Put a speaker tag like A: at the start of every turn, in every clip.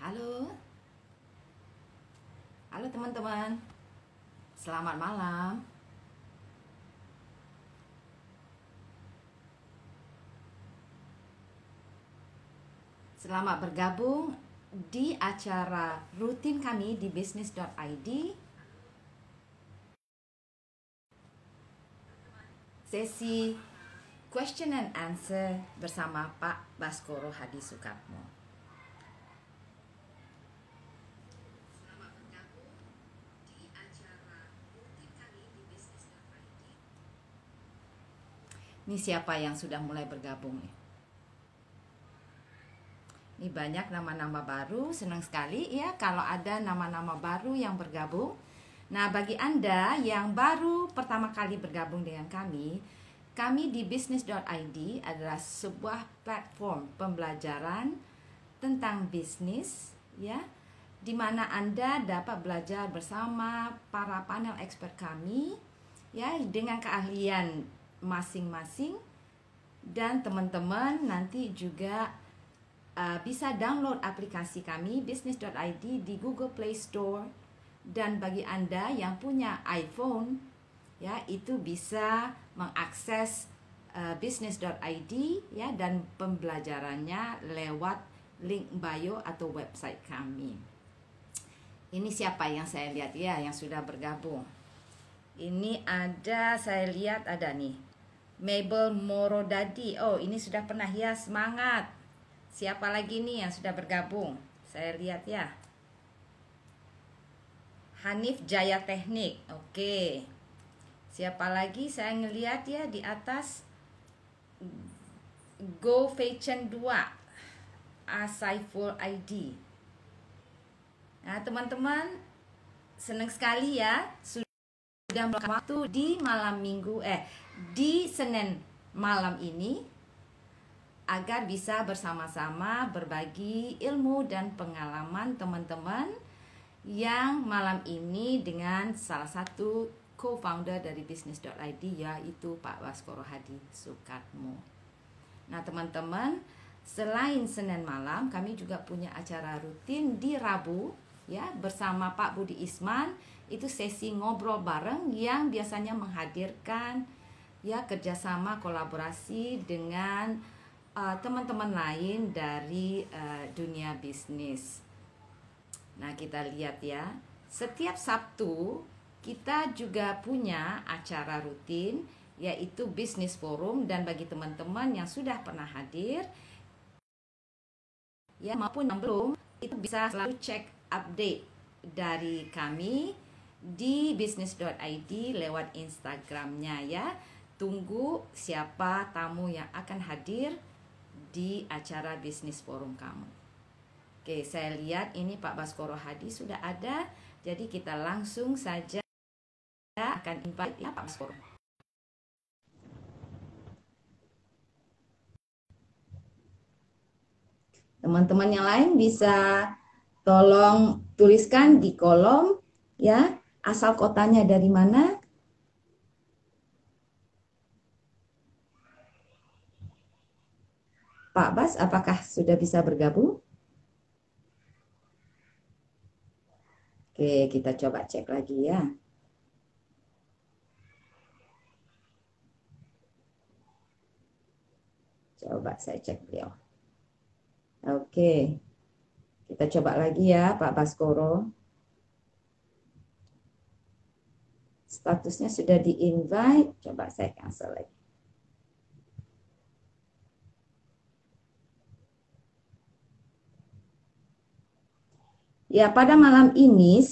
A: Halo, halo teman-teman. Selamat malam. Selamat bergabung di acara rutin kami di bisnis.id. Sesi question and answer bersama Pak Baskoro Hadi Soekatmo. Ini siapa yang sudah mulai bergabung nih? Ini banyak nama-nama baru, senang sekali ya kalau ada nama-nama baru yang bergabung. Nah, bagi Anda yang baru pertama kali bergabung dengan kami di bisnis.id adalah sebuah platform pembelajaran tentang bisnis ya, di mana Anda dapat belajar bersama para panel expert kami ya dengan keahlian masing-masing, dan teman-teman nanti juga bisa download aplikasi kami bisnis.id di Google Play Store, dan bagi Anda yang punya iPhone ya itu bisa mengakses bisnis.id ya, dan pembelajarannya lewat link bio atau website kami. Ini siapa yang saya lihat ya yang sudah bergabung? Ini ada, saya lihat ada nih Mabel Morodadi. Oh, ini sudah pernah ya, semangat. Siapa lagi nih yang sudah bergabung? Saya lihat ya. Hanif Jaya Teknik. Oke. Siapa lagi? Saya ngelihat ya di atas Go Fashion 2. Asaiful ID. Nah, teman-teman, senang sekali ya sudah meluangkan waktu di malam minggu di Senin malam ini agar bisa bersama-sama berbagi ilmu dan pengalaman teman-teman yang malam ini dengan salah satu co-founder dari bisnis.id yaitu Pak Baskoro Hadi Soekatmo. Nah, teman-teman, selain Senin malam kami juga punya acara rutin di Rabu ya bersama Pak Budi Isman. Itu sesi ngobrol bareng yang biasanya menghadirkan ya kerjasama kolaborasi dengan teman-teman lain dari dunia bisnis. Nah, kita lihat ya, setiap Sabtu kita juga punya acara rutin yaitu Business Forum, dan bagi teman-teman yang sudah pernah hadir ya maupun yang belum, itu bisa selalu cek update dari kami di bisnis.id lewat Instagramnya ya. Tunggu siapa tamu yang akan hadir di acara bisnis forum kamu. Oke, saya lihat ini Pak Baskoro Hadi sudah ada, jadi kita langsung saja akan invite ya Pak Baskoro. Teman-teman yang lain bisa tolong tuliskan di kolom ya, asal kotanya dari mana. Pak Bas, apakah sudah bisa bergabung? Oke, kita coba cek lagi ya. Coba saya cek beliau. Oke, kita coba lagi ya Pak Baskoro. Statusnya sudah di-invite, coba saya cancel lagi. Ya, pada malam ini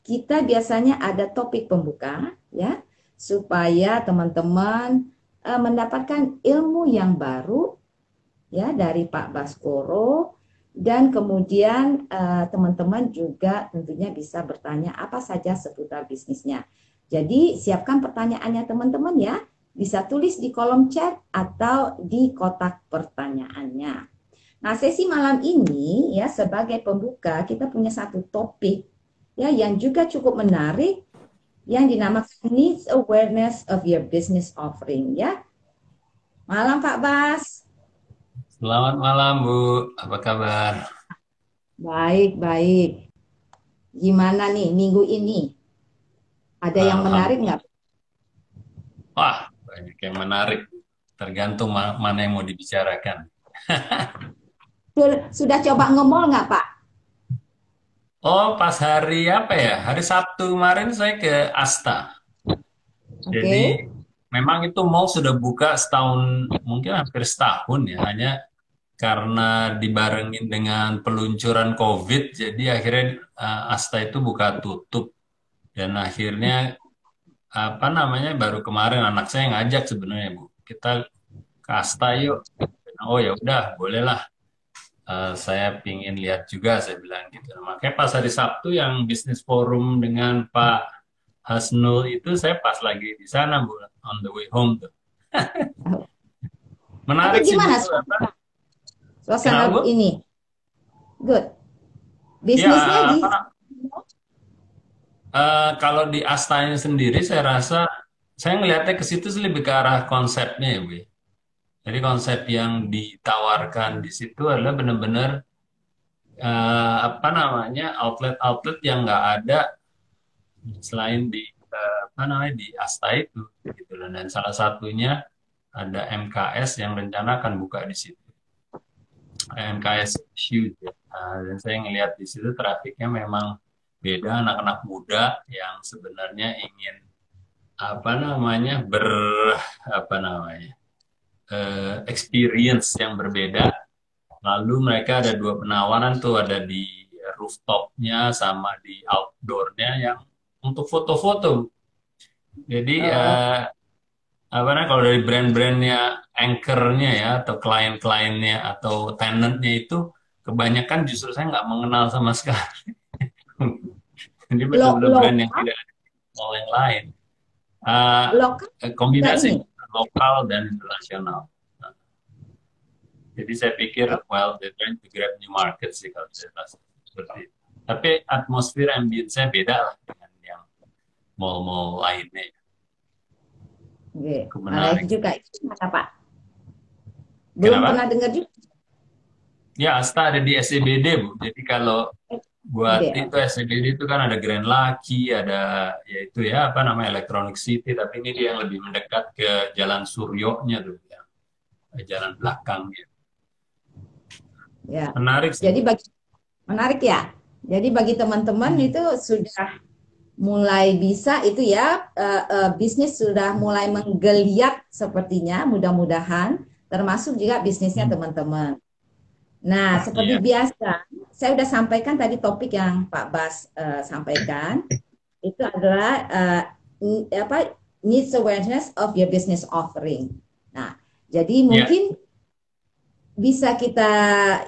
A: kita biasanya ada topik pembuka ya, supaya teman-teman mendapatkan ilmu yang baru ya dari Pak Baskoro, dan kemudian teman-teman juga tentunya bisa bertanya apa saja seputar bisnisnya. Jadi siapkan pertanyaannya teman-teman ya, bisa tulis di kolom chat atau di kotak pertanyaannya. Nah, sesi malam ini ya sebagai pembuka kita punya satu topik ya yang juga cukup menarik yang dinamakan Needs Awareness of Your Business Offering ya. Malam Pak Bas.
B: Selamat malam Bu, apa kabar?
A: Baik, baik. Gimana nih minggu ini? Ada yang menarik
B: Alhamdulillah.
A: nggak?
B: Wah, banyak yang menarik. Tergantung mana yang mau dibicarakan.
A: Sudah coba nge-mall nggak, Pak?
B: Oh, pas hari apa ya? Hari Sabtu kemarin saya ke Asta. Jadi
A: Oke.
B: memang itu mall sudah buka setahun, mungkin hampir setahun ya. Hanya karena dibarengin dengan peluncuran COVID, jadi akhirnya Asta itu buka tutup. Dan akhirnya apa namanya baru kemarin anak saya ngajak sebenarnya Bu, kita ke Asta yuk. Oh ya udah, bolehlah. Saya pingin lihat juga, saya bilang gitu. Nah, makanya pas hari Sabtu yang bisnis forum dengan Pak Hasnul itu saya pas lagi di sana Bu, on the way home tuh.
A: Tapi
B: Menarik sih Bu.
A: gimana
B: Apa?
A: suasana
B: Kenapa Bu?
A: ini? Good.
B: Ya,
A: Bisnisnya
B: apa?
A: di
B: Kalau di Astanya sendiri, saya rasa saya ngelihatnya ke situ sih lebih ke arah konsepnya ya Bu. Jadi konsep yang ditawarkan di situ adalah benar-benar apa namanya outlet-outlet yang nggak ada selain di apa namanya di Asta itu gitu loh. Dan salah satunya ada MKS yang rencana akan buka di situ. MKS Shoes ya. Dan saya ngelihat di situ trafiknya memang beda anak-anak muda yang sebenarnya ingin apa namanya apa namanya experience yang berbeda. Lalu mereka ada dua penawaran tuh, ada di rooftopnya sama di outdoornya yang untuk foto-foto. Jadi
A: oh,
B: apa namanya kalau dari brand-brandnya, anchornya ya atau klien-kliennya atau tenantnya itu kebanyakan justru saya nggak mengenal sama sekali. Jadi benar-benar brand yang
A: lokal
B: tidak ada di yang lain. Uh,
A: lokal juga
B: Kombinasi
A: ini.
B: lokal dan internasional. Nah, jadi saya pikir,
A: Oh,
B: well, they're trying to grab new market sih kalau saya rasa seperti itu. Tapi atmosfer ambience-nya beda lah dengan yang mall-mall lainnya.
A: oke.
B: Cukup
A: Menarik
B: menarik.
A: juga. Itu mana, Pak? Belum pernah
B: Kenapa?
A: dengar juga.
B: Ya, Asta ada di SCBD, Bu. Jadi kalau buat
A: Ide,
B: itu SCBD itu kan ada Grand Lucky, ada ya itu ya apa namanya Electronic City, tapi ini dia yang lebih mendekat ke Jalan Suryo-nya tuh, ya. Jalan belakangnya.
A: ya.
B: Menarik sih,
A: Jadi
B: Bu.
A: menarik ya. Jadi bagi teman-teman
B: Hmm.
A: itu sudah mulai bisa itu ya bisnis sudah mulai menggeliat sepertinya mudah-mudahan termasuk juga bisnisnya
B: Hmm.
A: teman-teman. Nah, seperti
B: Iya,
A: biasa, saya sudah sampaikan tadi topik yang Pak Bas sampaikan itu adalah apa needs awareness of your business offering. Nah, jadi
B: iya.
A: mungkin bisa kita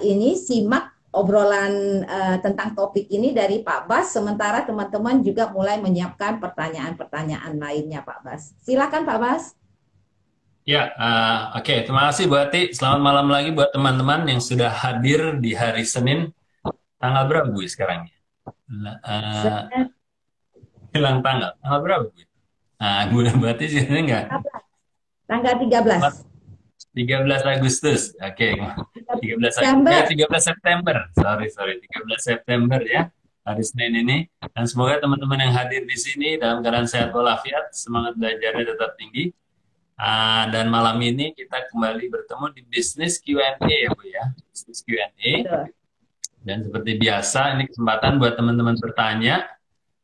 A: ini simak obrolan tentang topik ini dari Pak Bas, sementara teman-teman juga mulai menyiapkan pertanyaan-pertanyaan lainnya, Pak Bas. Silakan, Pak Bas.
B: Ya, oke. Terima kasih Bu Ati. Selamat malam lagi buat teman-teman yang sudah hadir di hari Senin. Tanggal berapa Bu sekarang? Hilang tanggal. Tanggal berapa Bu? Nah, bulan berarti sih enggak.
A: Tanggal 13.
B: 13 Agustus. Oke. 13
A: Desember.
B: 13 September. Sorry, sorry. 13 September ya. Hari Senin ini. Dan semoga teman-teman yang hadir di sini dalam keadaan sehat walafiat, semangat belajarnya tetap tinggi. Dan malam ini kita kembali bertemu di Business Q&A ya Bu ya. Business Q&A.
A: Betul.
B: Dan seperti biasa, ini kesempatan buat teman-teman bertanya.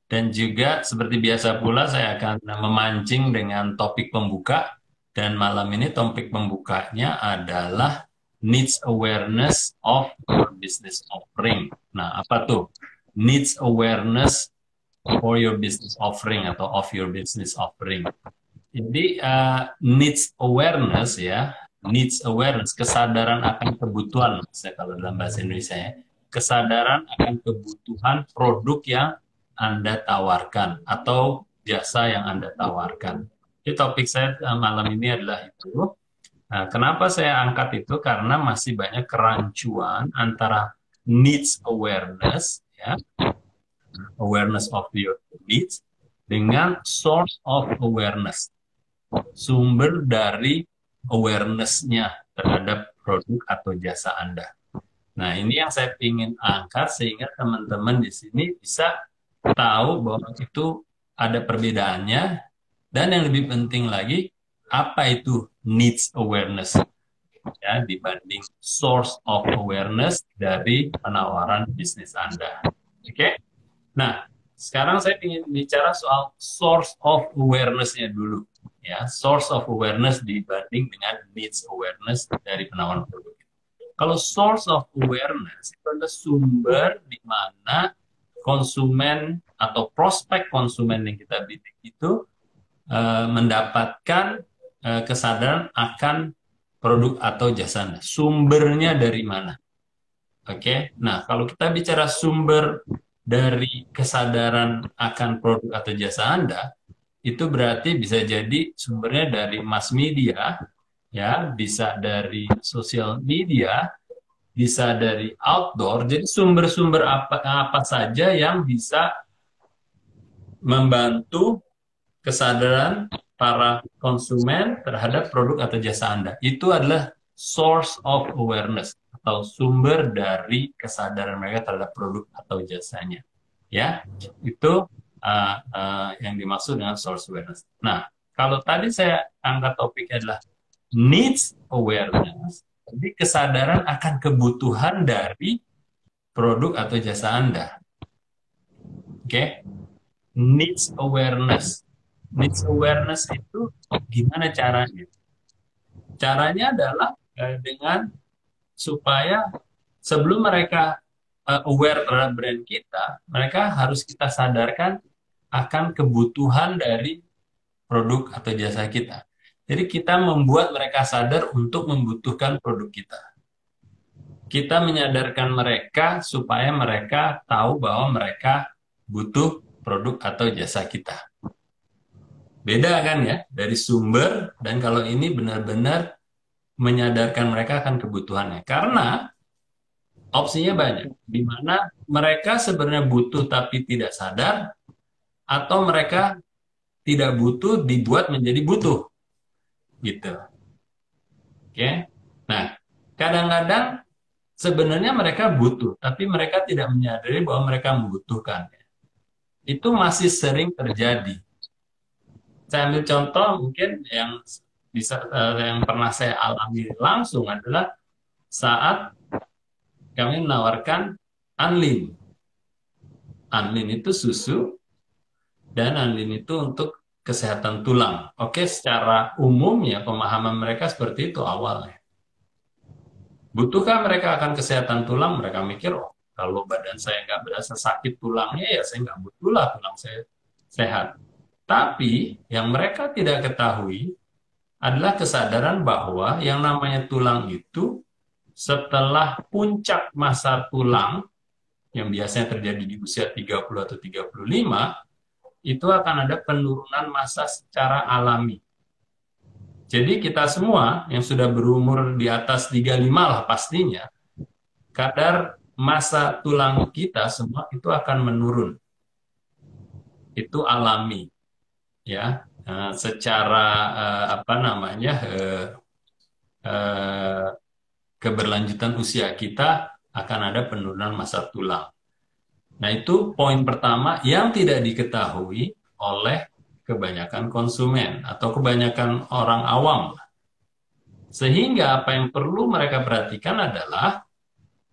B: Dan juga seperti biasa pula saya akan memancing dengan topik pembuka. Dan malam ini topik pembukanya adalah needs awareness of your business offering. Nah, apa tuh? Needs awareness for your business offering atau of your business offering. Jadi needs awareness ya, needs awareness, kesadaran akan kebutuhan, saya kalau dalam bahasa Indonesia ya, kesadaran akan kebutuhan produk yang Anda tawarkan atau jasa yang Anda tawarkan. Jadi topik saya malam ini adalah itu. Nah, kenapa saya angkat itu? Karena masih banyak kerancuan antara needs awareness, ya, awareness of your needs, dengan source of awareness, sumber dari awareness-nya terhadap produk atau jasa Anda. Nah, ini yang saya ingin angkat sehingga teman-teman di sini bisa tahu bahwa itu ada perbedaannya, dan yang lebih penting lagi, apa itu needs awareness ya dibanding source of awareness dari penawaran bisnis Anda. Oke? Nah, sekarang saya ingin bicara soal source of awareness-nya dulu. Ya, source of awareness dibanding dengan needs awareness dari penawaran produk. Kalau source of awareness itu adalah sumber di mana konsumen atau prospek konsumen yang kita bidik itu mendapatkan kesadaran akan produk atau jasa Anda. Sumbernya dari mana? Oke. Nah, kalau kita bicara sumber dari kesadaran akan produk atau jasa Anda, itu berarti bisa jadi sumbernya dari mass media, ya, bisa dari sosial media, bisa dari outdoor. Jadi sumber-sumber apa saja yang bisa membantu kesadaran para konsumen terhadap produk atau jasa Anda. Itu adalah source of awareness atau sumber dari kesadaran mereka terhadap produk atau jasanya. Ya, itu yang dimaksud dengan source awareness. Nah, kalau tadi saya angkat topik adalah needs awareness, jadi kesadaran akan kebutuhan dari produk atau jasa Anda. Oke, needs awareness. Needs awareness itu gimana caranya? Caranya adalah dengan supaya sebelum mereka aware terhadap brand kita, mereka harus kita sadarkan akan kebutuhan dari produk atau jasa kita. Jadi kita membuat mereka sadar untuk membutuhkan produk kita. Kita menyadarkan mereka supaya mereka tahu bahwa mereka butuh produk atau jasa kita. Beda kan ya, dari sumber, dan kalau ini benar-benar menyadarkan mereka akan kebutuhannya. Karena opsinya banyak, di mana mereka sebenarnya butuh tapi tidak sadar, atau mereka tidak butuh dibuat menjadi butuh. Gitu. Oke. Nah, kadang-kadang sebenarnya mereka butuh, tapi mereka tidak menyadari bahwa mereka membutuhkan. Itu masih sering terjadi. Saya ambil contoh mungkin yang yang pernah saya alami langsung adalah saat kami menawarkan Anlin. Anlin itu susu dan Anlin itu untuk kesehatan tulang. Oke, secara umum ya pemahaman mereka seperti itu awalnya. Butuhkah mereka akan kesehatan tulang? Mereka mikir, oh, kalau badan saya nggak berasa sakit tulangnya, ya saya nggak butuhlah tulang saya sehat. Tapi yang mereka tidak ketahui adalah kesadaran bahwa yang namanya tulang itu setelah puncak masa tulang yang biasanya terjadi di usia 30 atau 35, itu akan ada penurunan massa secara alami. Jadi kita semua yang sudah berumur di atas 35 lah pastinya, kadar massa tulang kita semua itu akan menurun. Itu alami. Ya, secara keberlanjutan usia kita akan ada penurunan massa tulang. Nah, itu poin pertama yang tidak diketahui oleh kebanyakan konsumen atau kebanyakan orang awam. Sehingga apa yang perlu mereka perhatikan adalah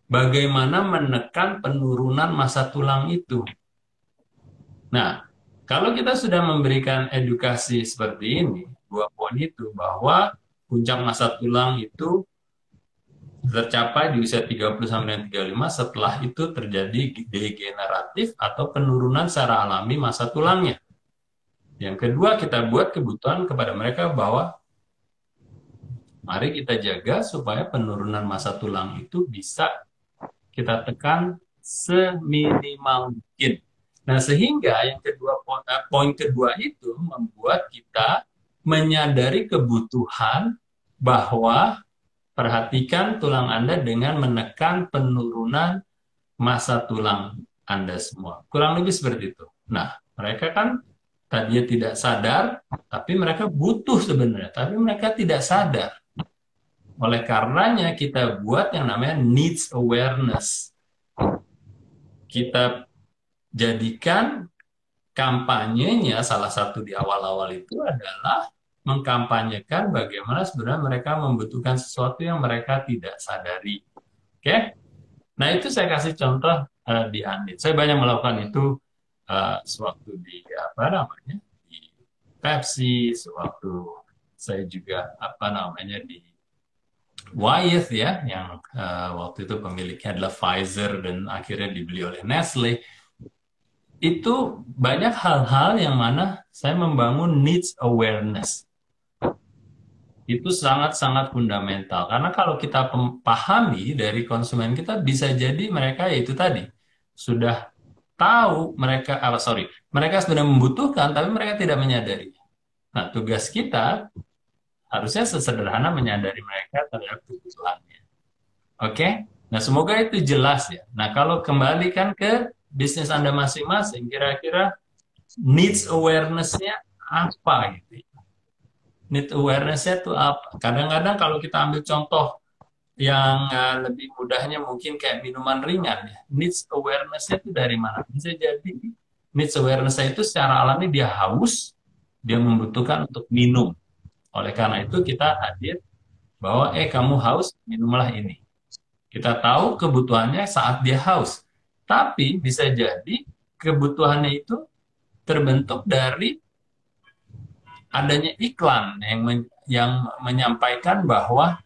B: bagaimana menekan penurunan massa tulang itu. Nah, kalau kita sudah memberikan edukasi seperti ini, dua poin itu, bahwa puncak massa tulang itu tercapai di usia 30-35, setelah itu terjadi degeneratif atau penurunan secara alami massa tulangnya. Yang kedua, kita buat kebutuhan kepada mereka bahwa mari kita jaga supaya penurunan massa tulang itu bisa kita tekan seminimal mungkin. Nah, sehingga yang kedua, poin kedua itu membuat kita menyadari kebutuhan bahwa perhatikan tulang Anda dengan menekan penurunan massa tulang Anda semua. Kurang lebih seperti itu. Nah, mereka kan tadinya tidak sadar, tapi mereka butuh sebenarnya, tapi mereka tidak sadar. Oleh karenanya kita buat yang namanya needs awareness. Kita jadikan kampanyenya salah satu di awal-awal itu adalah mengkampanyekan bagaimana sebenarnya mereka membutuhkan sesuatu yang mereka tidak sadari. Oke? Nah, itu saya kasih contoh di Andin. Saya banyak melakukan itu sewaktu di apa namanya? Di Pepsi, sewaktu saya juga apa namanya di Wyeth ya, yang waktu itu pemiliknya adalah Pfizer dan akhirnya dibeli oleh Nestle. Itu banyak hal-hal yang mana saya membangun needs awareness. Itu sangat-sangat fundamental. Karena kalau kita pahami dari konsumen kita, bisa jadi mereka yaitu tadi, sudah tahu mereka, mereka sudah membutuhkan, tapi mereka tidak menyadari. Nah, tugas kita harusnya sesederhana menyadari mereka terhadap kebutuhannya. Oke? Nah, semoga itu jelas ya. Nah, kalau kembalikan ke bisnis Anda masing-masing, kira-kira needs awareness-nya apa gitu. Need awareness-nya itu apa? Kadang-kadang kalau kita ambil contoh yang lebih mudahnya mungkin kayak minuman ringan ya. Needs awareness-nya itu dari mana? Bisa jadi needs awareness-nya itu secara alami dia haus, dia membutuhkan untuk minum. Oleh karena itu kita hadir bahwa kamu haus, minumlah ini. Kita tahu kebutuhannya saat dia haus. Tapi bisa jadi kebutuhannya itu terbentuk dari adanya iklan yang menyampaikan bahwa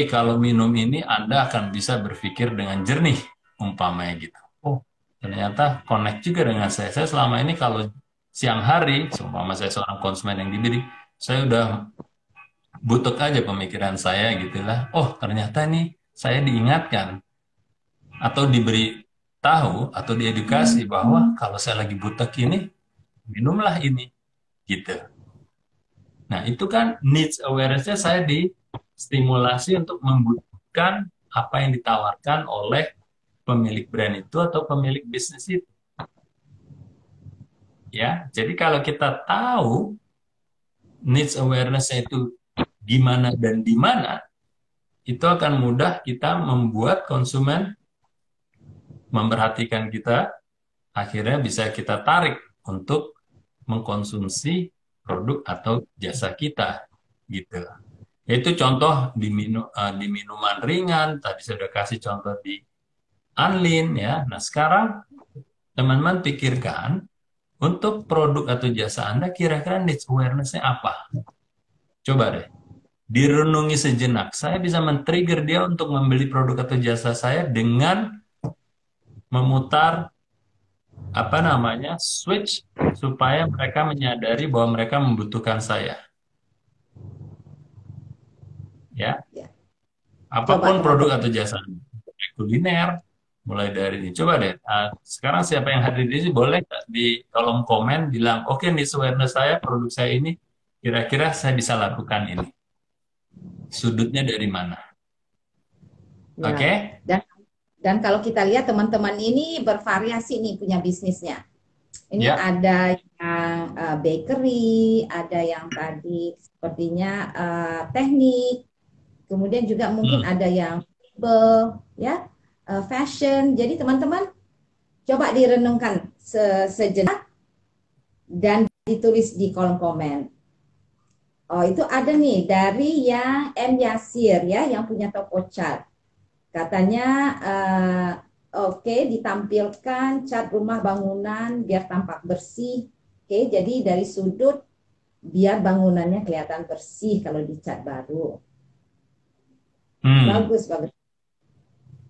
B: kalau minum ini Anda akan bisa berpikir dengan jernih, umpamanya gitu. Oh, ternyata connect juga dengan saya. Saya selama ini kalau siang hari, seumpama saya seorang konsumen yang dibeli, saya udah butuh aja pemikiran saya gitulah. Oh, ternyata nih saya diingatkan atau diberi tahu atau diedukasi bahwa kalau saya lagi butek ini, minumlah ini, gitu. Nah, itu kan needs awareness-nya saya distimulasi untuk membutuhkan apa yang ditawarkan oleh pemilik brand itu atau pemilik bisnis itu. Ya, jadi kalau kita tahu needs awareness-nya itu gimana dan di mana, itu akan mudah kita membuat konsumen memperhatikan kita, akhirnya bisa kita tarik untuk mengkonsumsi produk atau jasa kita, gitu. Itu contoh di minuman ringan, tadi saya sudah kasih contoh di Anlin ya. Nah, sekarang teman-teman pikirkan untuk produk atau jasa Anda kira-kira needs awareness-nya apa? Coba deh, direnungi sejenak. Saya bisa men-trigger dia untuk membeli produk atau jasa saya dengan memutar apa namanya switch supaya mereka menyadari bahwa mereka membutuhkan saya. Ya, apapun produk atau jasa kuliner, mulai dari ini. Coba deh, sekarang siapa yang hadir di sini boleh di kolom komen bilang, oke, needs awareness saya, produk saya ini, kira-kira saya bisa lakukan ini. Sudutnya dari mana?
A: Ya.
B: Oke?
A: Dan kalau kita lihat teman-teman ini bervariasi nih punya bisnisnya. Ini
B: Ya.
A: ada yang bakery, ada yang tadi sepertinya teknik, kemudian juga mungkin ada yang ya fashion. Jadi teman-teman coba direnungkan sejenak dan ditulis di kolom komen. Oh, itu ada nih dari yang M. Yasir ya, yang punya toko cat. Katanya oke, ditampilkan cat rumah bangunan biar tampak bersih. Oke, jadi dari sudut biar bangunannya kelihatan bersih kalau dicat baru. Bagus, bagus.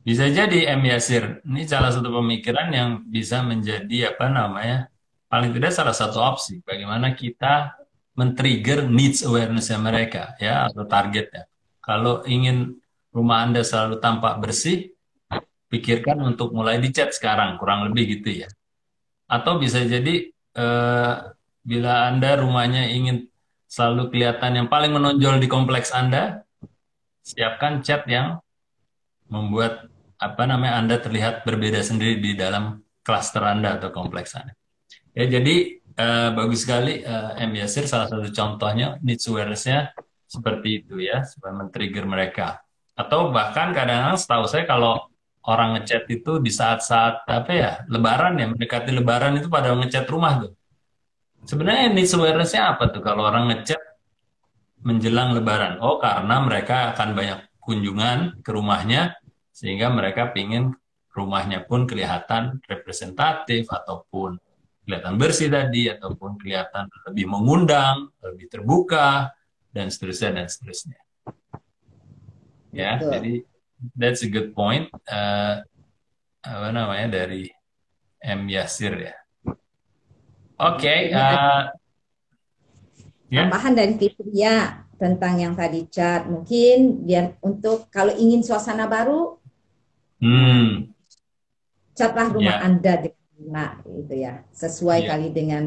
B: Bisa jadi M. Yasir, ini salah satu pemikiran yang bisa menjadi apa namanya, paling tidak salah satu opsi bagaimana kita men-trigger needs awareness-nya mereka ya atau targetnya. Kalau ingin rumah Anda selalu tampak bersih, pikirkan untuk mulai dicat sekarang, kurang lebih gitu ya. Atau bisa jadi bila Anda rumahnya ingin selalu kelihatan yang paling menonjol di kompleks Anda, siapkan cat yang membuat apa namanya Anda terlihat berbeda sendiri di dalam klaster Anda atau kompleks Anda. Ya, jadi bagus sekali M. Yasir, salah satu contohnya needs awareness-nya seperti itu ya, supaya men-trigger mereka. Atau bahkan kadang-kadang setahu saya kalau orang ngechat itu di saat-saat apa ya, Lebaran ya, mendekati Lebaran itu pada ngechat rumah tuh. Sebenarnya needs awareness-nya apa tuh kalau orang ngechat menjelang Lebaran? Oh, karena mereka akan banyak kunjungan ke rumahnya, sehingga mereka pingin rumahnya pun kelihatan representatif, ataupun kelihatan bersih tadi, ataupun kelihatan lebih mengundang, lebih terbuka, dan seterusnya, dan seterusnya. Ya,
A: Betul.
B: jadi that's a good point. Apa namanya dari M Yasir ya. Oke,
A: Ini ada
B: ya.
A: tambahan dari Fitria tentang yang tadi chat. Mungkin biar untuk kalau ingin suasana baru,
B: Hmm,
A: catlah rumah
B: ya,
A: Anda dengan bunga gitu ya. Sesuai
B: ya.
A: kali dengan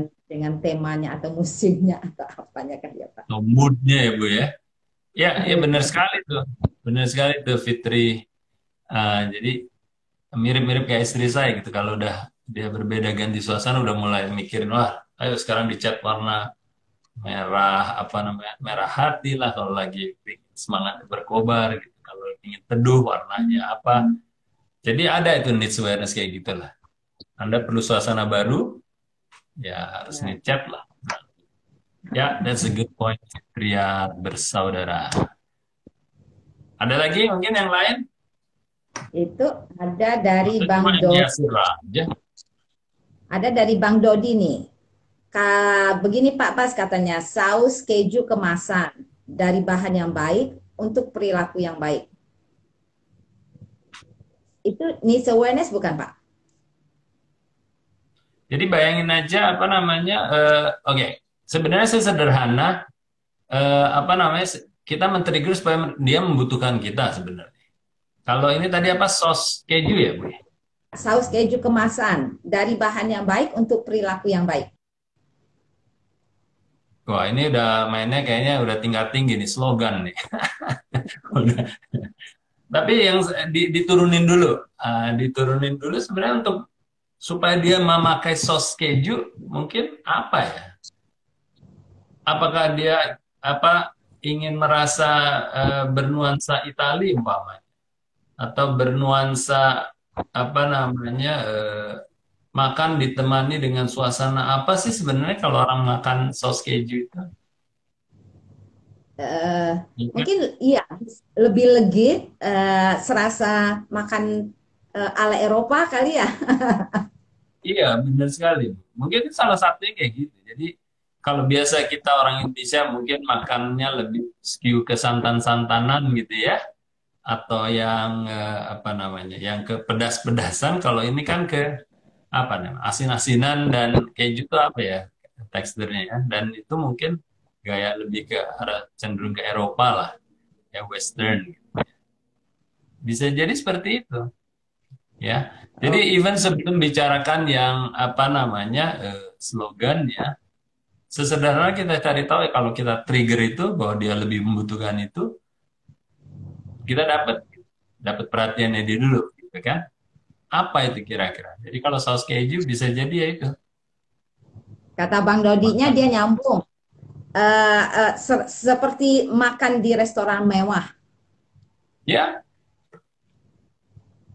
A: temanya atau musimnya atau apanya kan ya Pak.
B: So, moodnya ya Bu ya. Ya, ya benar
A: Moodnya.
B: sekali tuh. Benar sekali tuh Fitri. Jadi mirip-mirip kayak istri saya gitu. Kalau udah dia berbeda ganti suasana udah mulai mikirin, wah, ayo sekarang dicat warna merah apa namanya merah hati lah kalau lagi pingin semangat berkobar gitu. Kalau ingin teduh warnanya apa. Jadi ada itu needs awareness kayak gitulah. Anda perlu suasana baru, ya harus
A: Ya,
B: ngecat lah. Ya, that's a good point. Pria bersaudara. Ada lagi mungkin yang lain?
A: itu ada dari
B: Atau
A: Bang
B: cuma yang
A: Dodi.
B: biasa aja?
A: Ada dari Bang Dodi nih. Begini Pak Bas katanya, saus keju kemasan dari bahan yang baik untuk perilaku yang baik. Itu needs awareness bukan Pak?
B: Jadi bayangin aja apa namanya, oke, sebenarnya sih sederhana, apa namanya, kita men-trigger supaya dia membutuhkan kita sebenarnya. Kalau ini tadi apa, sos keju ya, Bu?
A: Saus keju kemasan dari bahan yang baik untuk perilaku yang baik.
B: Wah, ini udah mainnya kayaknya udah tingkat tinggi nih, slogan nih. Udah. Tapi yang diturunin dulu. Diturunin dulu sebenarnya untuk supaya dia memakai sos keju, mungkin apa ya? Apakah dia apa ingin merasa bernuansa Itali umpamanya atau bernuansa apa namanya makan ditemani dengan suasana apa sih sebenarnya kalau orang makan sos keju itu?
A: Eh,
B: Mungkin
A: Mungkin iya lebih legit, serasa makan ala Eropa kali ya.
B: iya benar sekali. Mungkin itu salah satunya kayak gitu. Jadi kalau biasa kita orang Indonesia mungkin makannya lebih skew ke santan-santanan gitu ya atau yang apa namanya yang ke pedas-pedasan kalau ini kan ke apa namanya asin-asinan dan keju itu apa ya teksturnya ya dan itu mungkin gaya lebih ke arah cenderung ke Eropa lah ya Western bisa jadi seperti itu ya jadi
A: Oh,
B: even sebelum bicarakan yang apa namanya slogan ya sesederhana kita cari tahu ya kalau kita trigger itu bahwa dia lebih membutuhkan itu kita dapat dapat perhatiannya dia dulu gitu kan. Apa itu kira-kira? Jadi kalau saus keju bisa jadi ya itu.
A: kata Bang Dodinya
B: Makan.
A: dia nyambung. Seperti makan di restoran mewah.
B: Ya,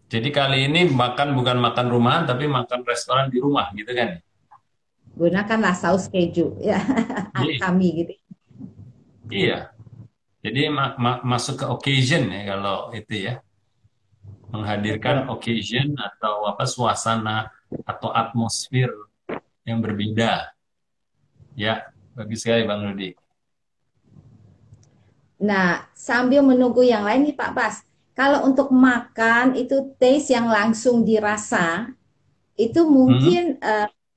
B: jadi kali ini makan bukan makan rumahan tapi makan restoran di rumah gitu kan.
A: Gunakanlah saus keju ya
B: Iya.
A: kami gitu.
B: Iya. Jadi masuk ke occasion ya kalau itu ya. Menghadirkan
A: Betul.
B: occasion atau apa suasana atau atmosfer yang berbeda. Ya, bagus sekali Bang Rudi.
A: Nah, sambil menunggu yang lain nih Pak Bas, kalau untuk makan itu taste yang langsung dirasa, itu
B: Hmm?
A: mungkin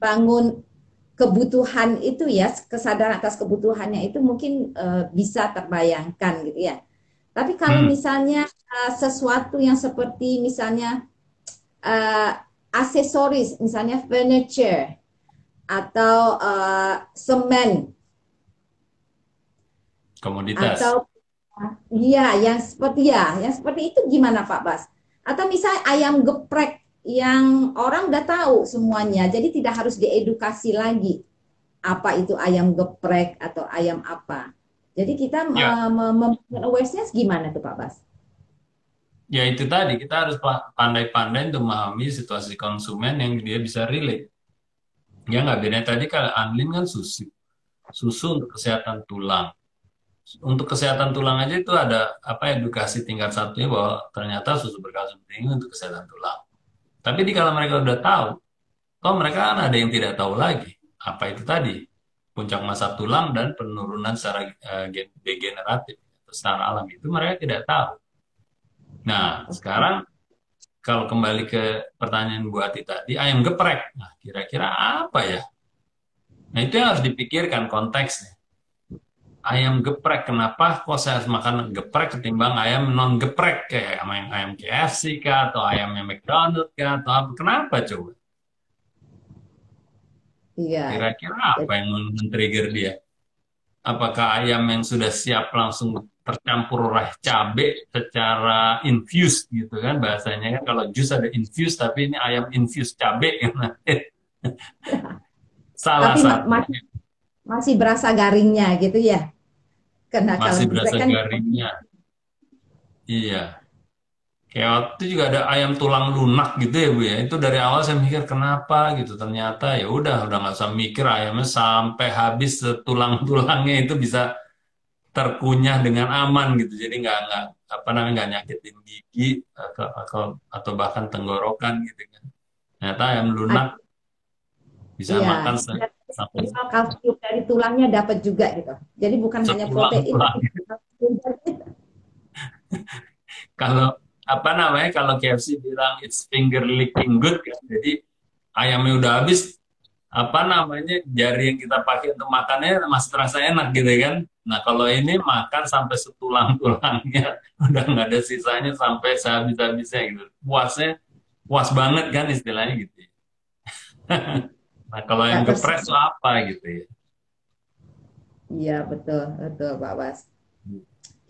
A: bangun kebutuhan itu ya, kesadaran atas kebutuhannya itu mungkin bisa terbayangkan gitu ya. Tapi kalau
B: Hmm.
A: misalnya sesuatu yang seperti misalnya eh, aksesoris, misalnya furniture atau semen
B: Komoditas.
A: atau iya, yang seperti itu gimana Pak Bas? Atau misalnya ayam geprek yang orang udah tahu semuanya, jadi tidak harus diedukasi lagi apa itu ayam geprek atau ayam apa. Jadi kita
B: Ya,
A: membangun awareness gimana tuh Pak Bas?
B: ya itu tadi kita harus pandai-pandai untuk memahami situasi konsumen yang dia bisa relate. Ya nggak beda tadi kalau Anlin kan susu, susu untuk kesehatan tulang. Untuk kesehatan tulang aja itu ada apa edukasi tingkat satunya bahwa ternyata susu berkalsium tinggi untuk kesehatan tulang. Tapi di kalau mereka udah tahu, toh mereka kan ada yang tidak tahu lagi. Apa itu tadi? Puncak masa tulang dan penurunan secara degeneratif secara alami itu mereka tidak tahu. Nah,
A: Oke.
B: sekarang kalau kembali ke pertanyaan Bu Ati tadi, ayam geprek. Nah, kira-kira apa ya? Nah, itu yang harus dipikirkan konteksnya. Ayam geprek, kenapa kok saya harus makan geprek ketimbang ayam non geprek kayak ayam KFC kah atau ayamnya McDonald kah atau apa? Kenapa coba?
A: Iya.
B: Kira-kira apa yang men-trigger dia? Apakah ayam yang sudah siap langsung tercampur oleh cabai secara infused gitu kan bahasanya kan kalau jus ada infused tapi ini ayam infused cabai salah
A: Tapi
B: satunya
A: masih berasa garingnya gitu ya. Karena kalau
B: masih
A: geprek
B: berasa
A: kan
B: garingnya. Iya. Kayak waktu itu juga ada ayam tulang lunak gitu ya Bu ya. Itu dari awal saya mikir kenapa gitu. Ternyata ya udah nggak usah mikir ayamnya sampai habis tulang-tulangnya itu bisa terkunyah dengan aman gitu. Jadi nggak apa namanya nggak nyakitin gigi atau bahkan tenggorokan gitu kan. Ternyata ayam lunak bisa
A: iya,
B: makan
A: dan
B: sampai
A: minimal kalsium dari tulangnya dapat juga gitu. Jadi bukan hanya protein, tapi
B: setulang-tulang.
A: kalsium.
B: Kalau apa namanya kalau KFC bilang it's finger licking good kan. Jadi ayamnya udah habis apa namanya jari yang kita pakai untuk makannya masih terasa enak gitu kan. Nah kalau ini makan sampai setulang-tulangnya udah nggak ada sisanya sampai sehabis-habisnya gitu. Puas banget kan istilahnya gitu. Nah kalau yang
A: Nggak
B: gepres
A: tersisa.
B: tuh apa gitu ya.
A: Iya betul, betul Pak Bas.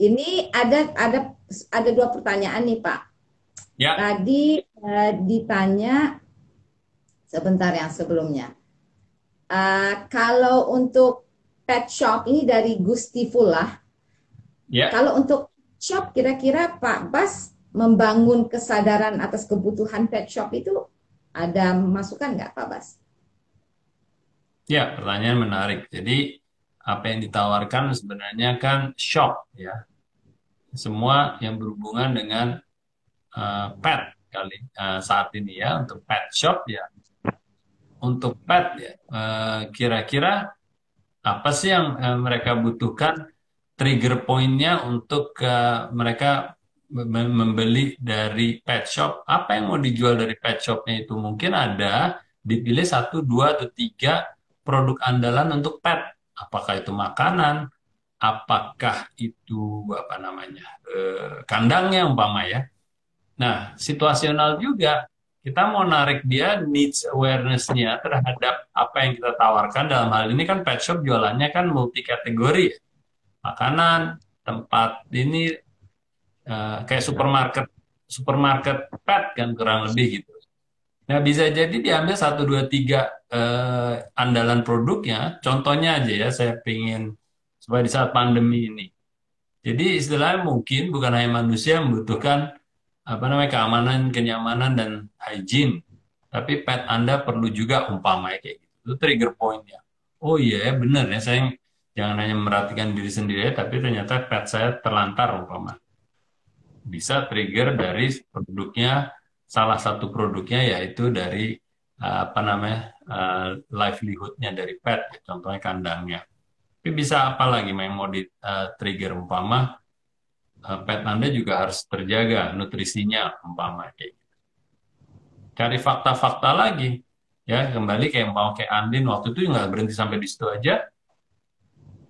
A: Ini ada dua pertanyaan nih Pak.
B: Ya,
A: Tadi ditanya sebentar yang sebelumnya. Kalau untuk pet shop ini dari Gusti Fulah.
B: ya,
A: Kalau untuk shop kira-kira Pak Bas membangun kesadaran atas kebutuhan pet shop itu ada masukan nggak Pak Bas?
B: ya pertanyaan menarik. Jadi apa yang ditawarkan sebenarnya kan shop ya. Semua yang berhubungan dengan pet kali saat ini ya untuk pet shop ya untuk pet ya kira-kira apa sih yang mereka butuhkan trigger pointnya untuk mereka membeli dari pet shop apa yang mau dijual dari pet shopnya itu mungkin ada dipilih satu dua atau tiga produk andalan untuk pet apakah itu makanan apakah itu apa namanya kandangnya umpama ya. Nah, situasional juga. Kita mau narik dia needs awareness-nya terhadap apa yang kita tawarkan. Dalam hal ini kan pet shop jualannya kan multi kategori. Ya. Makanan, tempat ini kayak supermarket supermarket pet kan kurang lebih gitu. Nah, bisa jadi diambil satu, dua, tiga andalan produknya. Contohnya aja ya, saya pingin supaya di saat pandemi ini. Jadi istilahnya mungkin bukan hanya manusia yang membutuhkan apa namanya keamanan, kenyamanan dan hygiene, tapi pet Anda perlu juga umpamanya kayak gitu. Itu trigger point-nya. Oh iya ya benar ya saya jangan hanya memperhatikan diri sendiri tapi ternyata pet saya terlantar umpama. Bisa trigger dari produknya salah satu produknya yaitu dari apa namanya livelihood-nya dari pet, contohnya kandangnya. Tapi bisa apa lagi yang mau di trigger umpama pet Anda juga harus terjaga nutrisinya umpama kayak gitu. Cari fakta-fakta lagi ya kembali kayak mau kayak Andin waktu itu nggak berhenti sampai di situ aja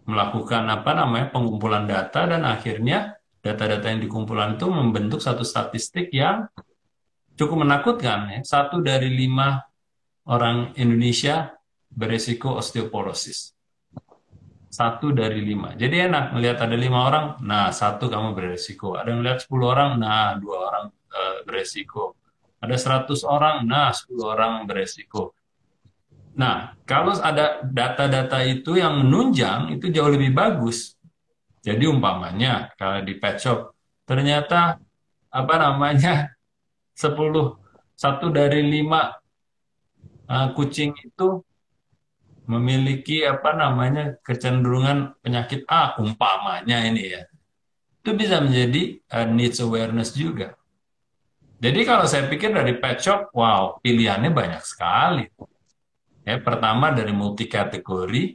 B: melakukan apa namanya pengumpulan data dan akhirnya data-data yang dikumpulkan itu membentuk satu statistik yang cukup menakutkan ya. Satu dari lima orang Indonesia beresiko osteoporosis. Satu dari lima. Jadi enak melihat ada lima orang, nah satu kamu beresiko. Ada yang melihat 10 orang, nah dua orang beresiko. Ada 100 orang, nah 10 orang beresiko. Nah, kalau ada data-data itu yang menunjang, itu jauh lebih bagus. Jadi umpamanya kalau di pet shop ternyata apa namanya 10 satu dari 5 kucing itu memiliki apa namanya kecenderungan penyakit A umpamanya ini ya. Itu bisa menjadi needs awareness juga. Jadi kalau saya pikir dari pet shop, wow, pilihannya banyak sekali. Ya, pertama dari multi kategori,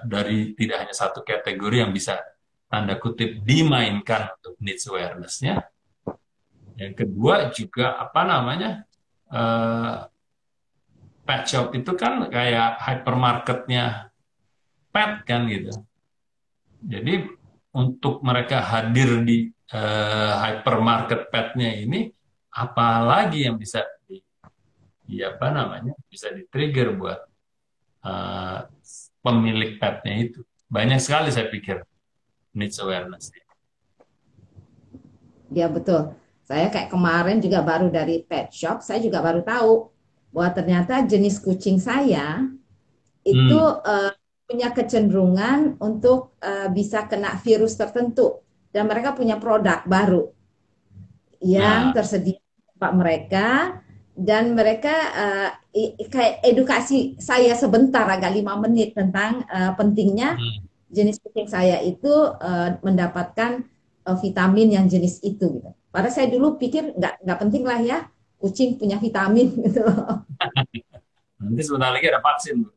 B: dari tidak hanya satu kategori yang bisa tanda kutip dimainkan untuk needs awareness-nya. Yang kedua juga apa namanya eh, pet shop itu kan kayak hypermarketnya pet kan gitu. Jadi untuk mereka hadir di hypermarket petnya ini, apalagi yang bisa apa namanya bisa di-trigger buat eh, pemilik petnya itu. Banyak sekali saya pikir needs awareness.
A: Ya betul. Saya kayak kemarin juga baru dari pet shop, saya juga baru tahu bahwa ternyata jenis kucing saya itu
B: Hmm.
A: punya kecenderungan untuk bisa kena virus tertentu dan mereka punya produk baru yang
B: Nah,
A: tersedia di tempat mereka dan mereka kayak edukasi saya sebentar agak 5 menit tentang pentingnya
B: hmm.
A: jenis kucing saya itu mendapatkan vitamin yang jenis itu gitu. Padahal saya dulu pikir nggak penting lah ya kucing punya vitamin gitu.
B: Nanti sebentar lagi ada vaksin, Bu.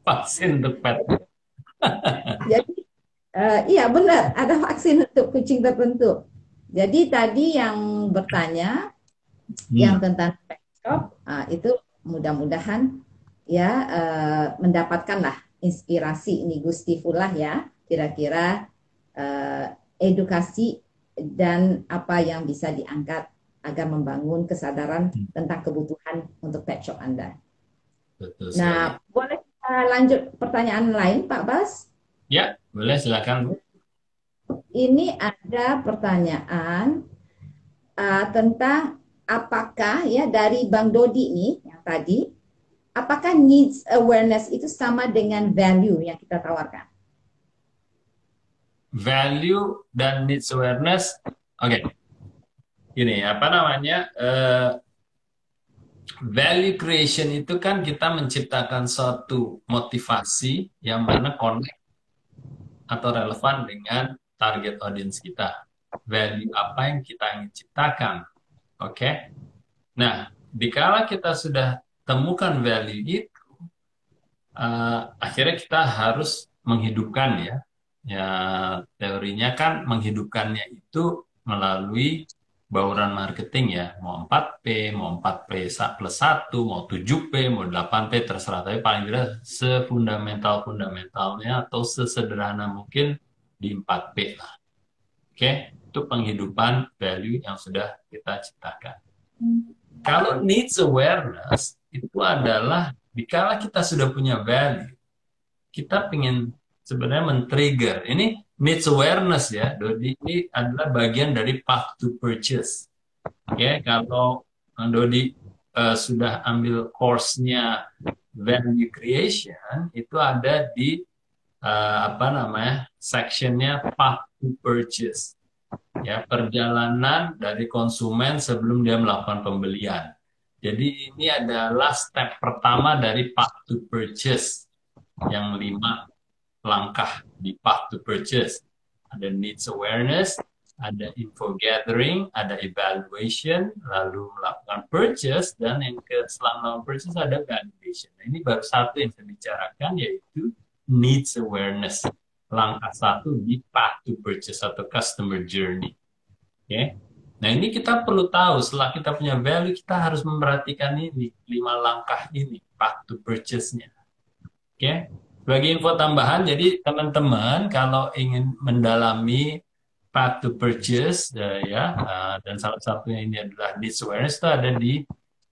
B: Vaksin untuk pet.
A: Jadi iya benar ada vaksin untuk kucing tertentu. Jadi tadi yang bertanya yang
B: Hmm.
A: tentang pet shop itu mudah-mudahan ya mendapatkanlah inspirasi ini Gusti Fulah ya kira-kira eh, edukasi dan apa yang bisa diangkat agar membangun kesadaran tentang kebutuhan untuk pet shop Anda.
B: Betul sekali.
A: Nah, boleh kita lanjut pertanyaan lain, Pak Bas?
B: Ya, boleh silakan, Bu.
A: Ini ada pertanyaan tentang apakah ya dari Bang Dodi nih yang tadi, apakah needs awareness itu sama dengan value yang kita tawarkan?
B: Value dan needs awareness. Oke, Gini, apa namanya? Value creation itu kan kita menciptakan suatu motivasi yang mana connect atau relevan dengan target audience kita. Value apa yang kita ingin ciptakan. Oke? Nah, dikala kita sudah temukan value itu, akhirnya kita harus menghidupkan ya. Ya, teorinya kan menghidupkannya itu melalui bauran marketing ya. Mau 4P, mau 4P plus 1, mau 7P, mau 8P, terserah. Tapi paling tidak sefundamental-fundamentalnya atau sesederhana mungkin di 4P lah. Oke, itu penghidupan value yang sudah kita ciptakan. Kalau needs awareness itu adalah dikala kita sudah punya value, kita ingin sebenarnya men-trigger. Ini needs awareness ya, Dodi. Ini adalah bagian dari path to purchase. Oke, kalau Dodi sudah ambil course-nya value creation, itu ada di apa namanya sectionnya path to purchase. Ya, perjalanan dari konsumen sebelum dia melakukan pembelian. Jadi ini adalah step pertama dari path to purchase yang 5 langkah di path to purchase. Ada needs awareness, ada info gathering, ada evaluation, lalu melakukan purchase, dan yang setelah melakukan purchase ada validation. Nah, ini baru satu yang saya bicarakan, yaitu needs awareness. Langkah satu di path to purchase atau customer journey. Oke. Nah, ini kita perlu tahu, setelah kita punya value, kita harus memperhatikan ini, 5 langkah ini, path to purchase-nya. Oke. Sebagai info tambahan, jadi teman-teman kalau ingin mendalami path to purchase dan salah satunya ini adalah needs awareness, itu ada di